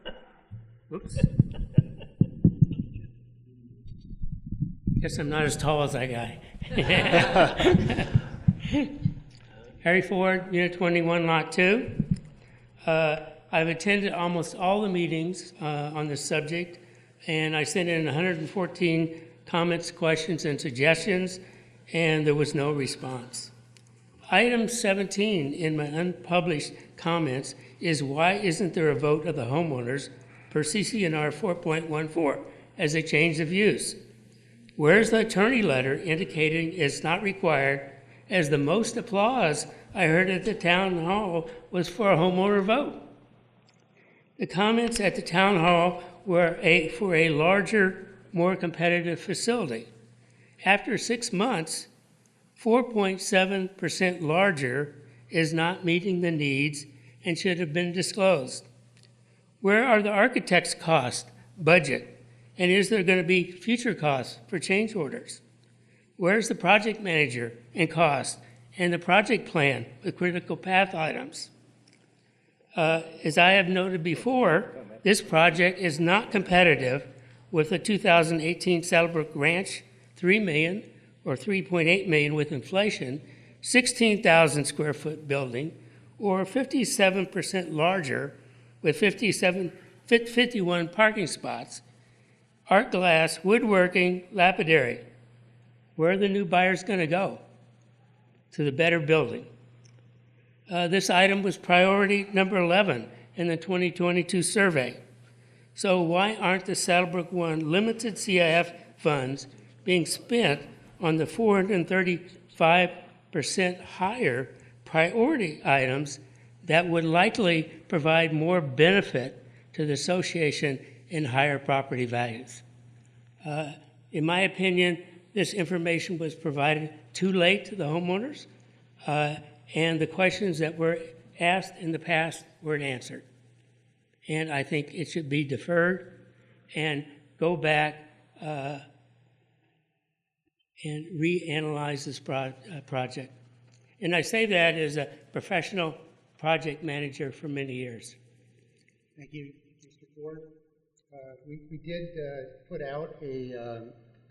Oops. Guess I'm not as tall as that guy. Harry Ford, Unit 21, Lot 2. I've attended almost all the meetings on this subject, and I sent in 114 comments, questions, and suggestions, and there was no response. Item 17 in my unpublished comments is why isn't there a vote of the homeowners per CCNR 4.14 as a change of use? Where's the attorney letter indicating it's not required, as the most applause I heard at the town hall was for a homeowner vote? The comments at the town hall were for a larger, more competitive facility. After 6 months, 4.7% larger is not meeting the needs and should have been disclosed. Where are the architect's cost, budget, and is there going to be future costs for change orders? Where's the project manager and cost and the project plan with critical path items? As I have noted before, this project is not competitive with the 2018 Saddlebrook Ranch, $3 million or $3.8 million with inflation, 16,000 square foot building, or 57% larger with 51 parking spots, art glass, woodworking, lapidary. Where are the new buyers going to go? To the better building. This item was priority number 11 in the 2022 survey. So why aren't the Saddlebrook 1 limited CIF funds being spent on the 435% higher priority items that would likely provide more benefit to the association in higher property values? In my opinion, this information was provided too late to the homeowners, and the questions that were asked in the past weren't answered. And I think it should be deferred and go back and reanalyze this project. And I say that as a professional project manager for many years. Thank you, Mr. Ford. We did put out a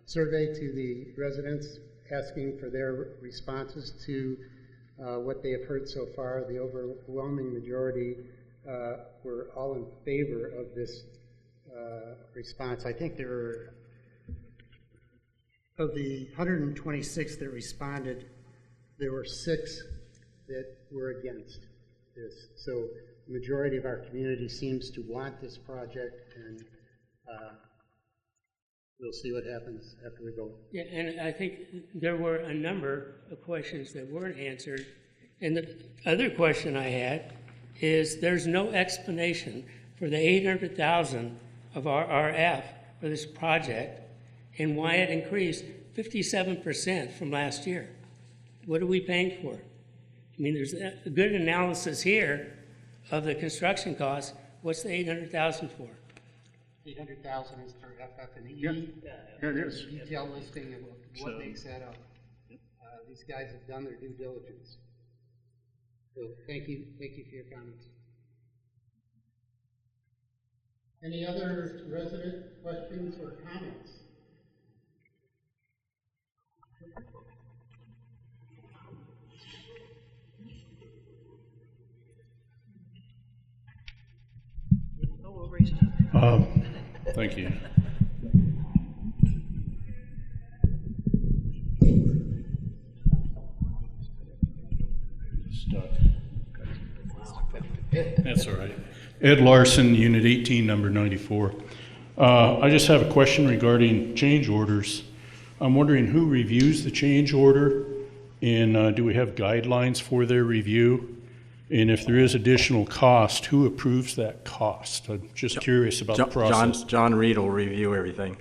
survey to the residents asking for their responses to what they have heard so far. The overwhelming majority were all in favor of this response. I think there were, of the 126 that responded, there were 6 that were against this. So the majority of our community seems to want this project, and we'll see what happens after we vote. Yeah, and I think there were a number of questions that weren't answered. And the other question I had is there's no explanation for the 800,000 of our RF for this project and why it increased 57% from last year. What are we paying for? I mean, there's a good analysis here of the construction costs. What's the 800,000 for? 800,000 is for FF&E. Yeah, it is. Detail listing of what makes that up. These guys have done their due diligence. So thank you for your comments. Any other resident questions or comments? Thank you. Stuck. That's all right. Ed Larson, Unit 18, number 94. I just have a question regarding change orders. I'm wondering who reviews the change order, and do we have guidelines for their review? And if there is additional cost, who approves that cost? I'm just curious about the process. John Reed will review everything.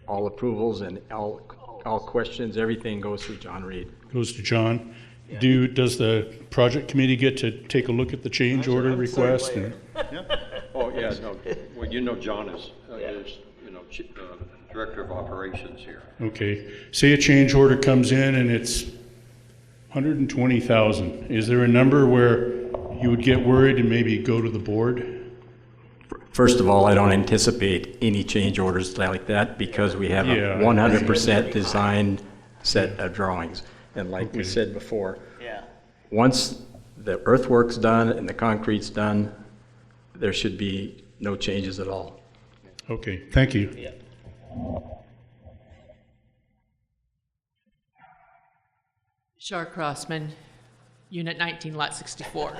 All approvals and all questions, everything goes through John Reed. Goes to John. Does the project committee get to take a look at the change order request? Oh, yeah, no, well, you know John is Director of Operations here. Okay. Say a change order comes in and it's 120,000. Is there a number where you would get worried and maybe go to the board? First of all, I don't anticipate any change orders like that because we have a 100% designed set of drawings. And like we said before, once the earthwork's done and the concrete's done, there should be no changes at all. Okay, thank you. Yeah. Shar Crossman, Unit 19, Lot 64.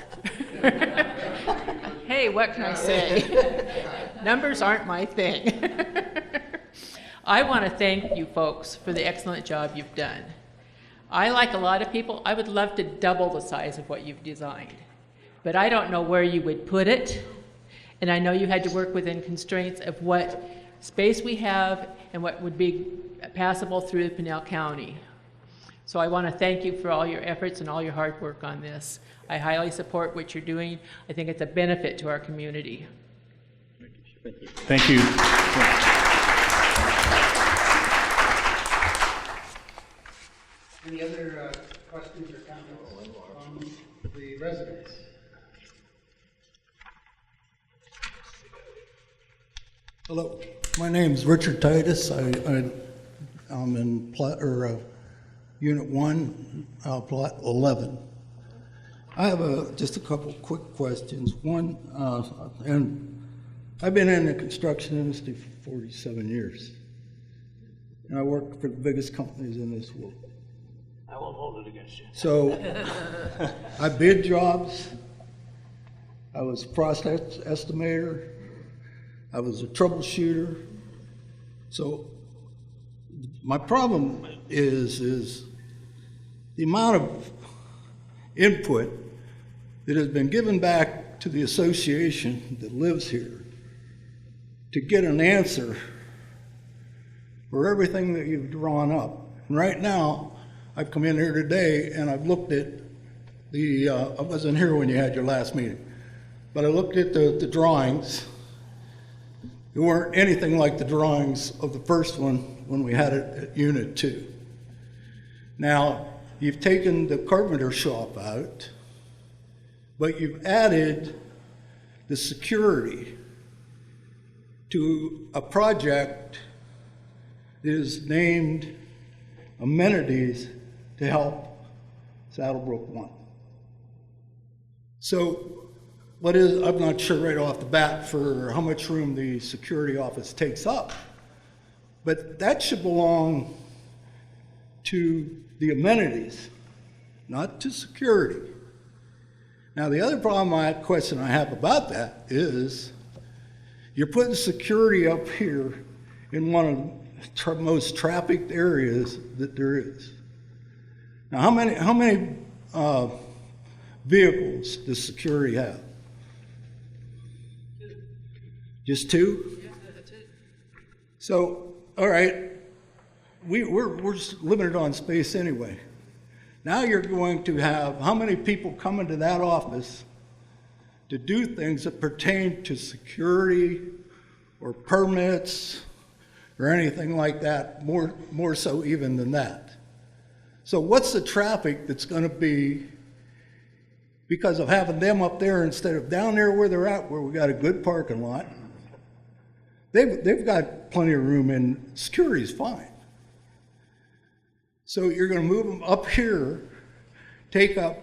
Hey, what can I say? Numbers aren't my thing. I want to thank you folks for the excellent job you've done. I, like a lot of people, I would love to double the size of what you've designed, but I don't know where you would put it, and I know you had to work within constraints of what space we have and what would be passable through Pinal County. So I want to thank you for all your efforts and all your hard work on this. I highly support what you're doing. I think it's a benefit to our community. Thank you. Any other questions or comments from the residents? Hello, my name's Richard Titus. I'm in Unit 1, Plot 11. I have just a couple quick questions. One, and I've been in the construction industry for 47 years, and I work for the biggest companies in this world. I won't hold it against you. So I bid jobs. I was a process estimator. I was a troubleshooter. So my problem is the amount of input that has been given back to the association that lives here to get an answer for everything that you've drawn up. And right now, I've come in here today and I've looked at I wasn't here when you had your last meeting, but I looked at the drawings. They weren't anything like the drawings of the first one when we had it at Unit 2. Now, you've taken the carpenter shop out, but you've added the security to a project that is named Amenities to Help Saddlebrook 1. So I'm not sure right off the bat for how much room the security office takes up, but that should belong to the amenities, not to security. Now, the other question I have about that is you're putting security up here in one of the most trafficked areas that there is. Now, how many vehicles does security have? Just two? So, all right, we're just limited on space anyway. Now you're going to have how many people come into that office to do things that pertain to security or permits or anything like that, more so even than that. So what's the traffic that's going to be because of having them up there instead of down there where they're at, where we got a good parking lot? They've got plenty of room and security's fine. So you're going to move them up here, take up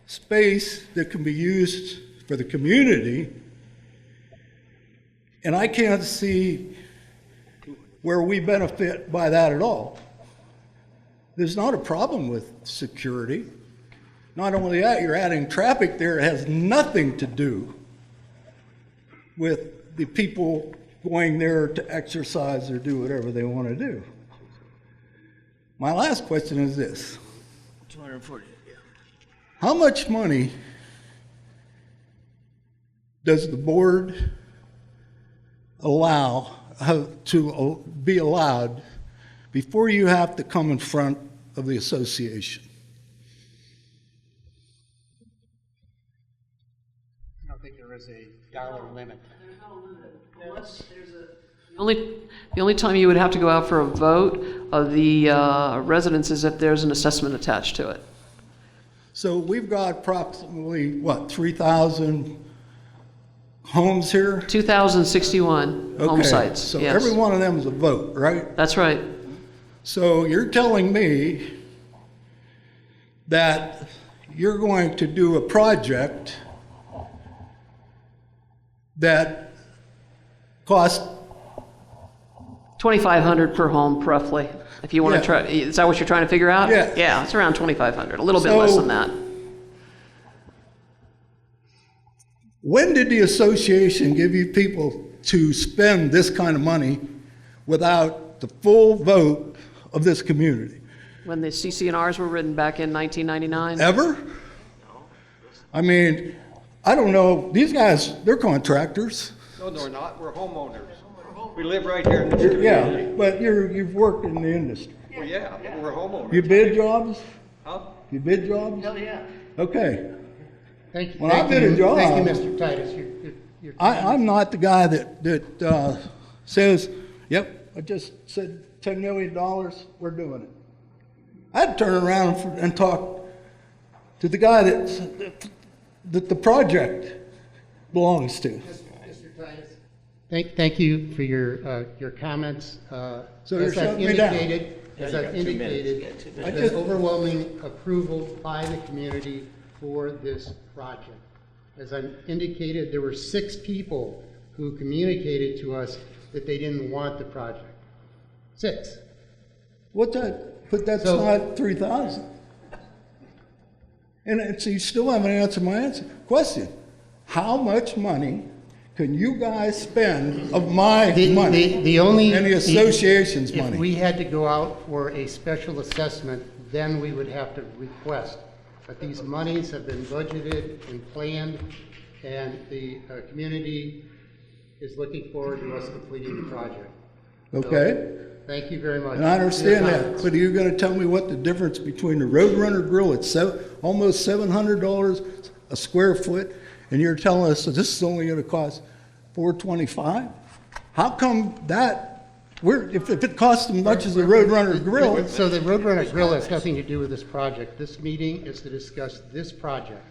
space that can be used for the community, and I can't see where we benefit by that at all. There's not a problem with security. Not only that, you're adding traffic there. It has nothing to do with the people going there to exercise or do whatever they want to do. My last question is this. 240, yeah. How much money does the board allow to be allowed before you have to come in front of the association? I don't think there is a dollar limit. The only time you would have to go out for a vote of the residents is if there's an assessment attached to it. So we've got approximately, what, 3,000 homes here? 2,061 home sites, So yes. every one of them is a vote, right? That's right. So you're telling me that you're going to do a project that costs $2,500 per home, roughly. If you want to try, is that what you're trying to figure out? Yeah. Yeah, it's around $2,500, a little bit less than that. When did the association give you people to spend this kind of money without the full vote of this community? When the CC&Rs were written back in 1999. Ever? I mean, I don't know. These guys, they're contractors. No, they're not. We're homeowners. We live right here in this community. Yeah, but you've worked in the industry. Well, yeah, but we're homeowners. You bid jobs? Huh? You bid jobs? Hell yeah. Okay. Thank you. When I bid a job, Thank you, Mr. Titus. You're I'm not the guy that says, yep, I just said $10 million, we're doing it. I'd turn around and talk to the guy that the project belongs to. Mr. Titus. Thank you for your comments. So you're shutting me down. As I've indicated, there's overwhelming approval by the community for this project. As I indicated, there were 6 people who communicated to us that they didn't want the project. 6. What's that? But that's not 3,000. And so you still haven't answered my question. How much money can you guys spend of my money and the association's money? If we had to go out for a special assessment, then we would have to request. But these monies have been budgeted and planned, and the community is looking forward to us completing the project. Okay. So, thank you very much. And I understand for your that, comments. but are you going to tell me what the difference between the Roadrunner Grill at almost $700 a square foot, and you're telling us that this is only going to cost $425? How come that? If it costs as much as the Roadrunner Grill? So the Roadrunner Grill has nothing to do with this project. This meeting is to discuss this project.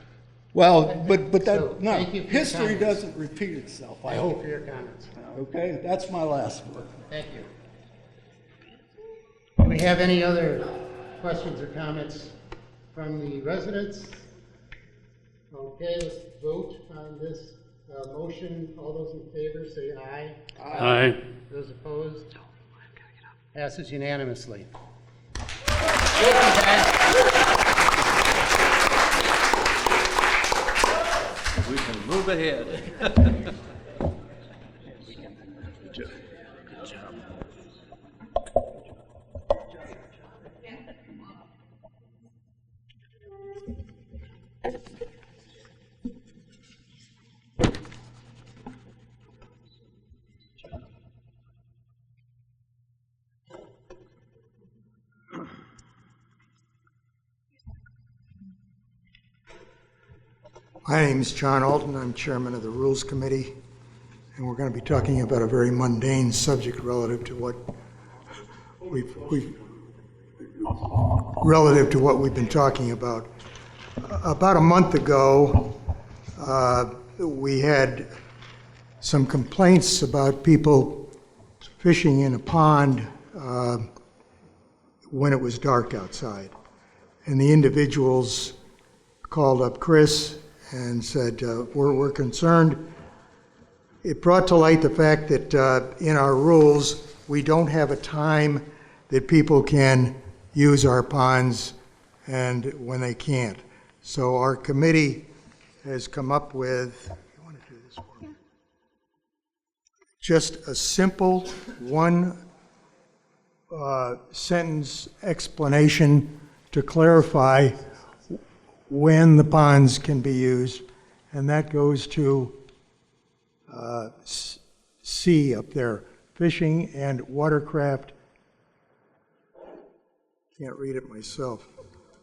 Well, but So, that, no, thank you for your history comments. doesn't repeat itself, I Thank you hope. for your comments. Okay, that's my last one. Thank you. Do we have any other questions or comments from the residents? Okay, let's vote on this motion. All those in favor say aye. Aye. Those opposed? Passes unanimously. We can move ahead. My name is John Alton. I'm chairman of the Rules Committee, and we're going to be talking about a very mundane subject relative to what we've been talking about. About a month ago, we had some complaints about people fishing in a pond when it was dark outside. And the individuals called up Chris and said, we're concerned. It brought to light the fact that in our rules, we don't have a time that people can use our ponds and when they can't. So our committee has come up with, you want to do this for me? Just a simple one sentence explanation to clarify when the ponds can be used, and that goes to C up there, fishing and watercraft. Can't read it myself.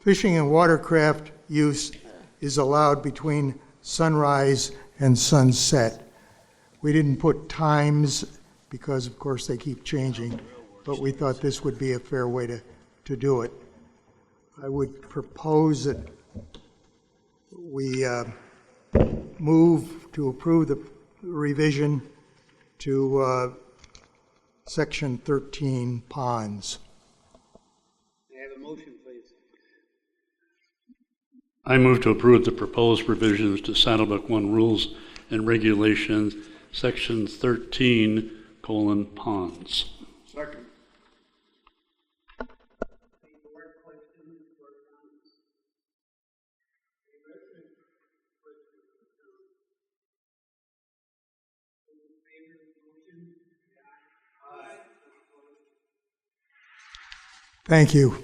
Fishing and watercraft use is allowed between sunrise and sunset. We didn't put times because, of course, they keep changing, but we thought this would be a fair way to do it. I would propose that we move to approve the revision to Section 13, ponds. May I have a motion, please? I move to approve the proposed revisions to Saddlebrook 1 Rules and Regulations, Section 13, ponds. Second. Thank you.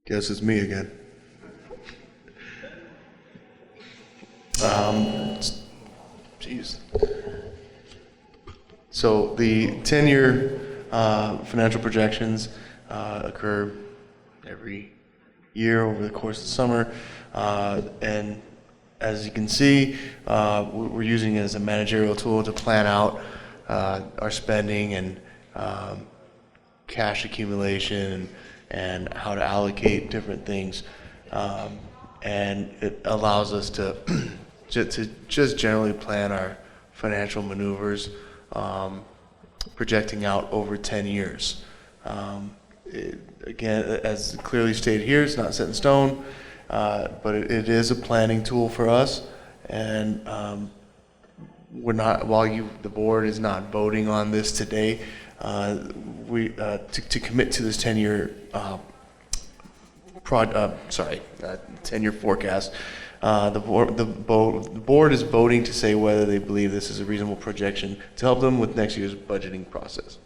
Guess it's me again. Jeez. So the 10-year financial projections occur every year over the course of the summer, and as you can see, we're using it as a managerial tool to plan out our spending and cash accumulation and how to allocate different things, and it allows us to just generally plan our financial maneuvers, projecting out over 10 years. Again, as clearly stated here, it's not set in stone, but it is a planning tool for us, and we're not, the board is not voting on this today, to commit to this 10-year 10-year forecast. The board is voting to say whether they believe this is a reasonable projection to help them with next year's budgeting process.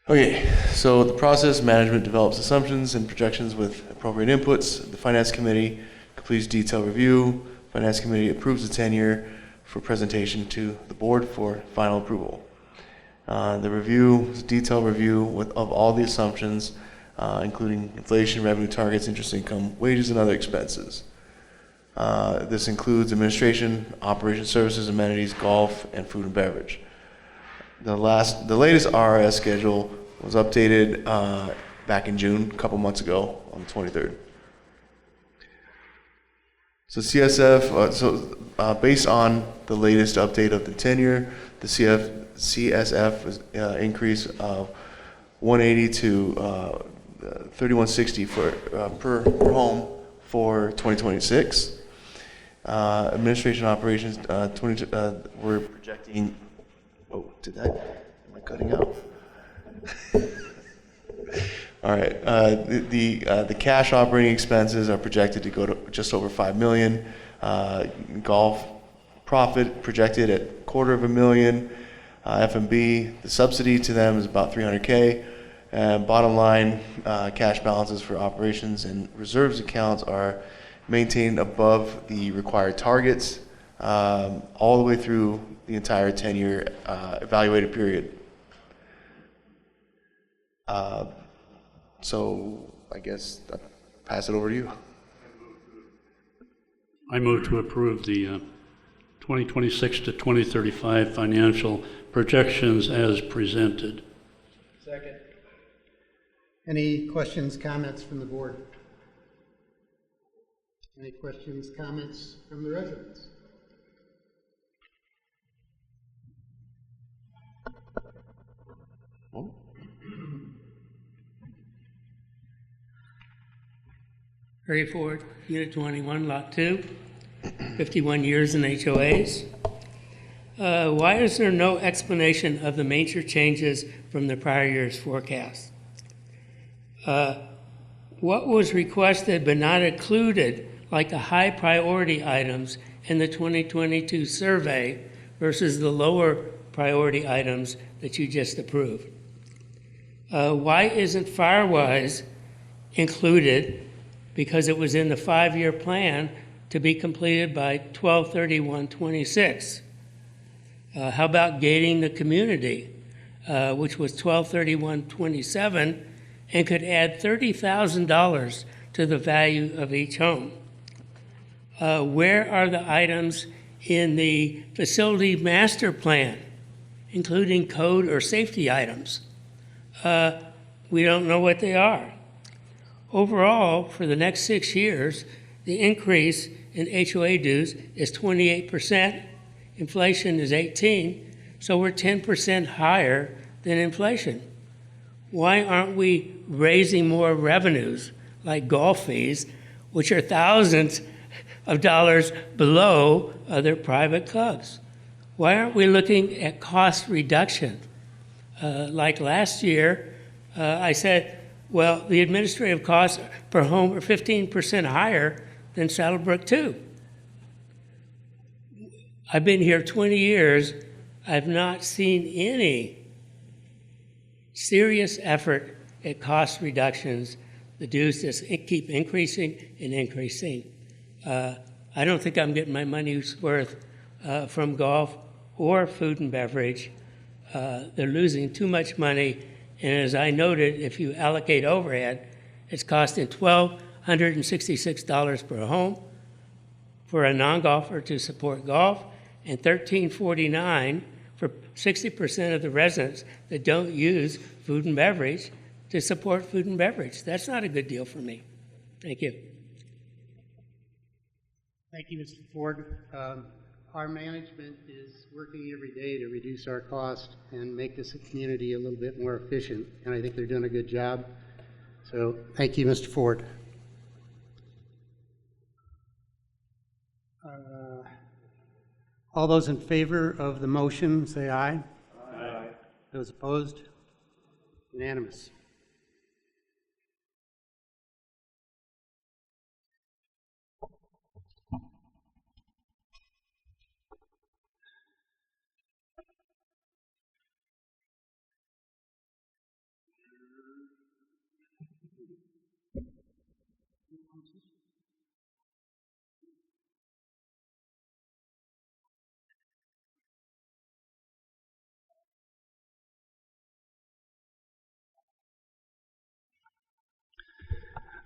Okay, so the process: management develops assumptions and projections with appropriate inputs. The finance committee completes detailed review. Finance committee approves the 10-year for presentation to the board for final approval. The review is a detailed review of all the assumptions, including inflation, revenue targets, interest income, wages, and other expenses. This includes administration, operation services, amenities, golf, and food and beverage. The latest RRS schedule was updated back in June, a couple months ago, on the 23rd. So CSF, based on the latest update of the 10-year, the CSF was increase of 180 to 3160 per home for 2026. Administration operations, we're projecting. Oh, am I cutting out? All right. The cash operating expenses are projected to go to just over $5 million. Golf profit projected at $250,000. F&B, the subsidy to them is about $300K. And bottom line, cash balances for operations and reserves accounts are maintained above the required targets all the way through the entire 10-year evaluated period. So I guess I'll pass it over to you. I move to approve the 2026 to 2035 financial projections as presented. Second. Any questions, comments from the board? Any questions, comments from the residents? Oh. Harry Ford, Unit 21, Lot 2, 51 years in HOAs. Why is there no explanation of the major changes from the prior year's forecast? What was requested but not included, like the high priority items in the 2022 survey versus the lower priority items that you just approved? Why isn't Firewise included? Because it was in the 5-year plan to be completed by 12/31/26. How about gating the community, which was 12/31/27, and could add $30,000 to the value of each home? Where are the items in the facility master plan, including code or safety items? We don't know what they are. Overall, for the next 6 years, the increase in HOA dues is 28%, inflation is 18%, so we're 10% higher than inflation. Why aren't we raising more revenues, like golf fees, which are thousands of dollars below other private clubs? Why aren't we looking at cost reduction? Like last year, I said, well, the administrative costs per home are 15% higher than Saddlebrook 2. I've been here 20 years. I've not seen any serious effort at cost reductions. The dues just keep increasing and increasing. I don't think I'm getting my money's worth from golf or food and beverage. They're losing too much money. And as I noted, if you allocate overhead, it's costing $1,266 per home for a non-golfer to support golf, and $1,349 for 60% of the residents that don't use food and beverage to support food and beverage. That's not a good deal for me. Thank you. Thank you, Mr. Ford. Our management is working every day to reduce our cost and make this community a little bit more efficient, and I think they're doing a good job. So thank you, Mr. Ford. All those in favor of the motion, say aye. Aye. Those opposed? Unanimous.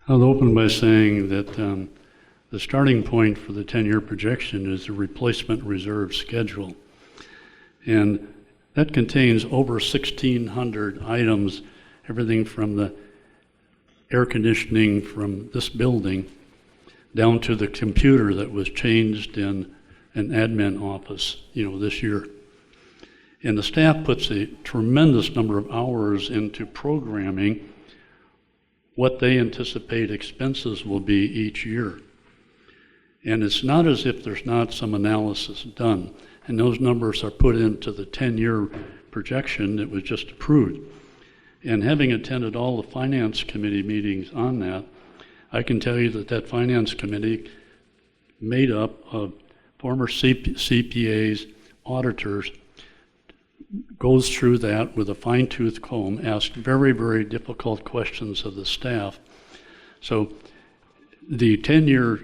I'll open by saying that the starting point for the 10-year projection is the replacement reserve schedule. And that contains over 1,600 items, everything from the air conditioning from this building down to the computer that was changed in an admin office, this year. And the staff puts a tremendous number of hours into programming what they anticipate expenses will be each year. And it's not as if there's not some analysis done. And those numbers are put into the 10-year projection that was just approved. And having attended all the Finance Committee meetings on that, I can tell you that Finance Committee made up of former CPAs, auditors, goes through that with a fine-tooth comb, asks very, very difficult questions of the staff. So the 10-year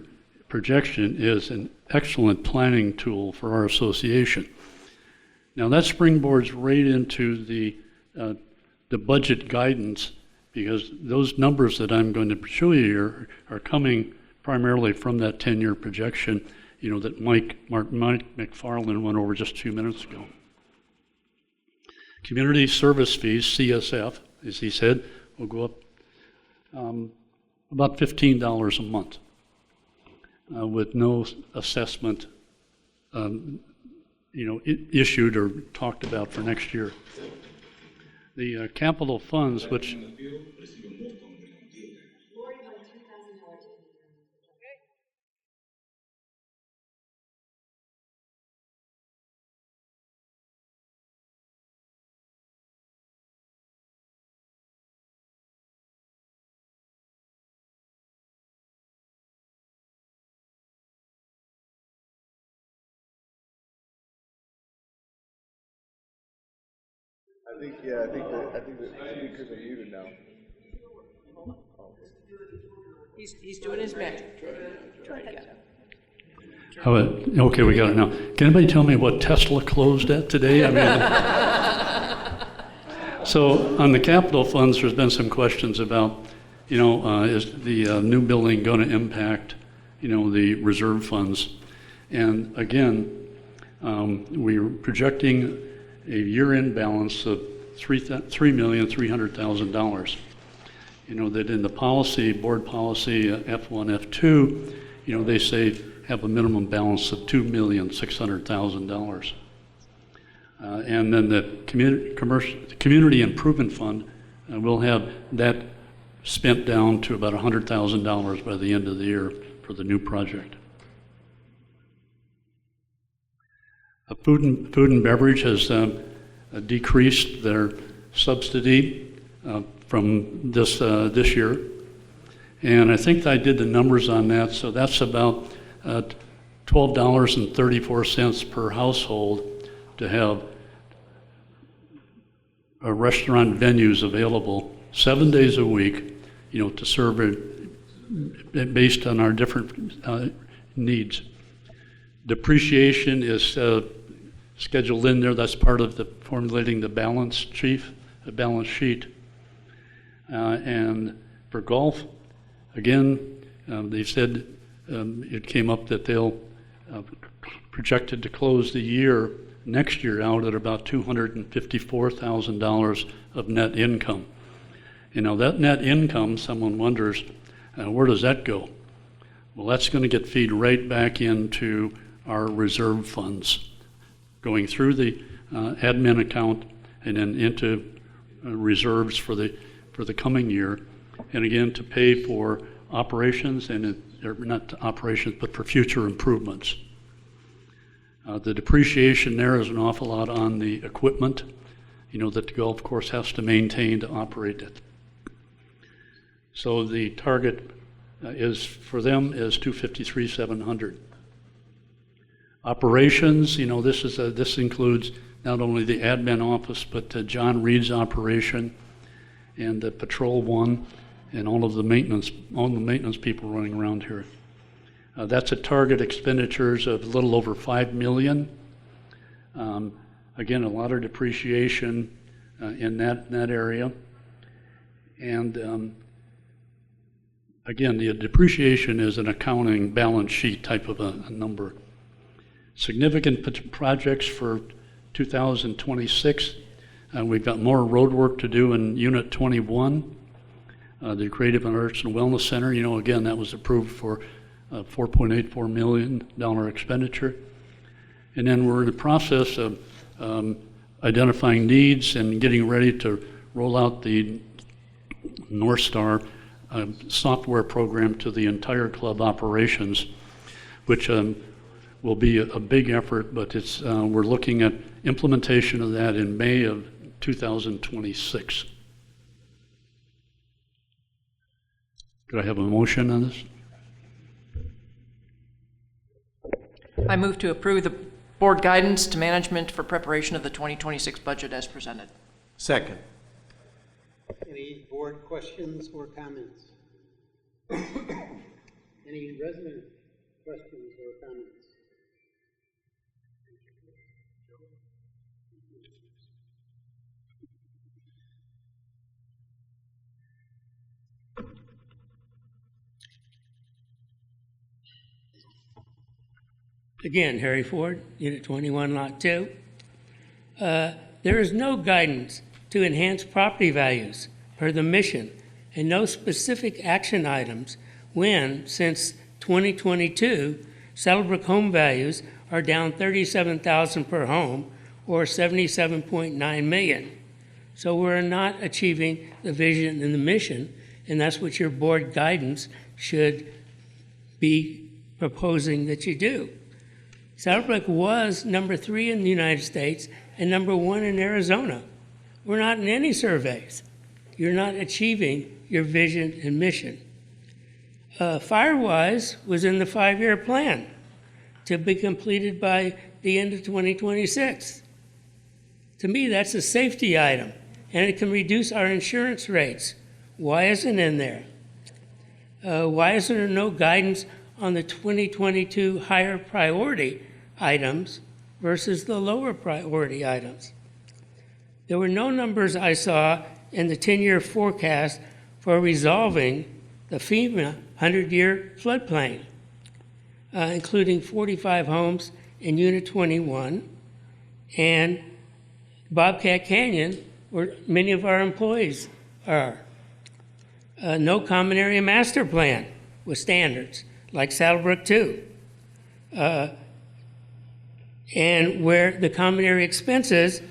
projection is an excellent planning tool for our association. Now that springboards right into the budget guidance, because those numbers that I'm going to show you here are coming primarily from that 10-year projection, that Mike McFarland went over just a few minutes ago. Community service fees, CSF, as he said, will go up about $15 a month with no assessment issued or talked about for next year. The capital funds, which I think the speakers are muted now. He's doing his magic. Trying to get it. Okay, we got it now. Can anybody tell me what Tesla closed at today? So on the capital funds, there's been some questions about, is the new building going to impact, the reserve funds? And again, we're projecting a year-end balance of $3,300,000. That in the policy, board policy F1, F2, they say have a minimum balance of $2,600,000. And then the community improvement fund will have that spent down to about $100,000 by the end of the year for the new project. Food and beverage has decreased their subsidy from this year, and I think I did the numbers on that. So that's about $12.34 per household to have restaurant venues available 7 days a week, to serve it based on our different needs. Depreciation is scheduled in there. That's part of the formulating the balance sheet. And for golf, again, they said it came up that they'll projected to close the year next year out at about $254,000 of net income. That net income, someone wonders, where does that go? Well, that's going to get fed right back into our reserve funds, going through the admin account and then into reserves for the coming year, and again to pay for operations or not operations, but for future improvements. The depreciation there is an awful lot on the equipment, that the golf course has to maintain to operate it. So the target for them is $253,700. Operations, this includes not only the admin office, but John Reed's operation and the Patrol 1 and all the maintenance people running around here. That's a target expenditures of a little over $5 million. Again, a lot of depreciation in that area. And again, the depreciation is an accounting balance sheet type of a number. Significant projects for 2026. We've got more road work to do in Unit 21. The Creative Arts and Wellness Center, again, that was approved for $4.84 million expenditure. And then we're in the process of identifying needs and getting ready to roll out the North Star software program to the entire club operations, which will be a big effort, but we're looking at implementation of that in May of 2026. Could I have a motion on this? I move to approve the board guidance to management for preparation of the 2026 budget as presented. Second. Any board questions or comments? Any resident questions or comments? Again, Harry Ford, Unit 21, Lot 2. There is no guidance to enhance property values per the mission, and no specific action items when, since 2022, Saddlebrook home values are down $37,000 per home, or $77.9 million. So we're not achieving the vision and the mission, and that's what your board guidance should be proposing that you do. Saddlebrook was number 3 in the United States and number 1 in Arizona. We're not in any surveys. You're not achieving your vision and mission. Firewise was in the 5-year plan to be completed by the end of 2026. To me, that's a safety item, and it can reduce our insurance rates. Why isn't it in there? Why is there no guidance on the 2022 higher priority items versus the lower priority items? There were no numbers I saw in the 10-year forecast for resolving the FEMA 100-year floodplain, including 45 homes in Unit 21 and Bobcat Canyon, where many of our employees are. No common area master plan with standards like Saddlebrook 2. And where the common area expenses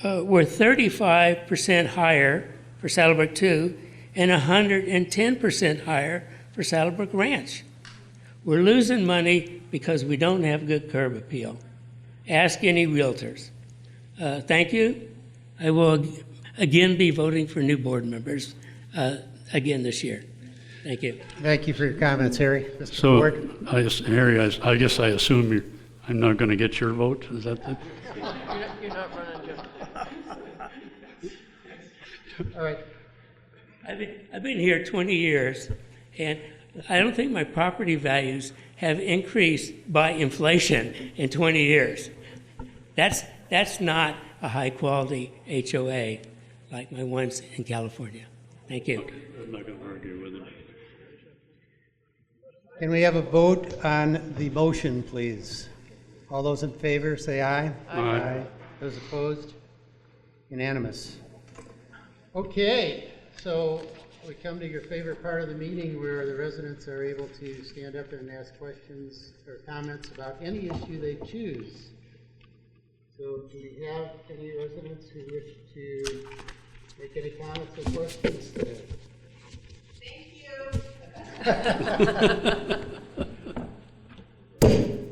were 35% higher for Saddlebrook 2 and 110% higher for Saddlebrook Ranch. We're losing money because we don't have good curb appeal. Ask any realtors. Thank you. I will again be voting for new board members again this year. Thank you. Thank you for your comments, Harry. Mr. So, Ford? Harry, I guess I assume I'm not going to get your vote? Is that the? You're not running, Jim. All right. I've been here 20 years, and I don't think my property values have increased by inflation in 20 years. That's not a high-quality HOA like my ones in California. Thank you. Okay. I'm not going to argue with it. Can we have a vote on the motion, please? All those in favor, say aye. Aye. Those opposed? Unanimous. Okay, so we come to your favorite part of the meeting where the residents are able to stand up and ask questions or comments about any issue they choose. So do we have any residents who wish to make any comments or questions today?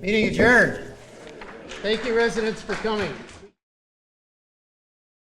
Meeting adjourned. Thank you, residents, for coming.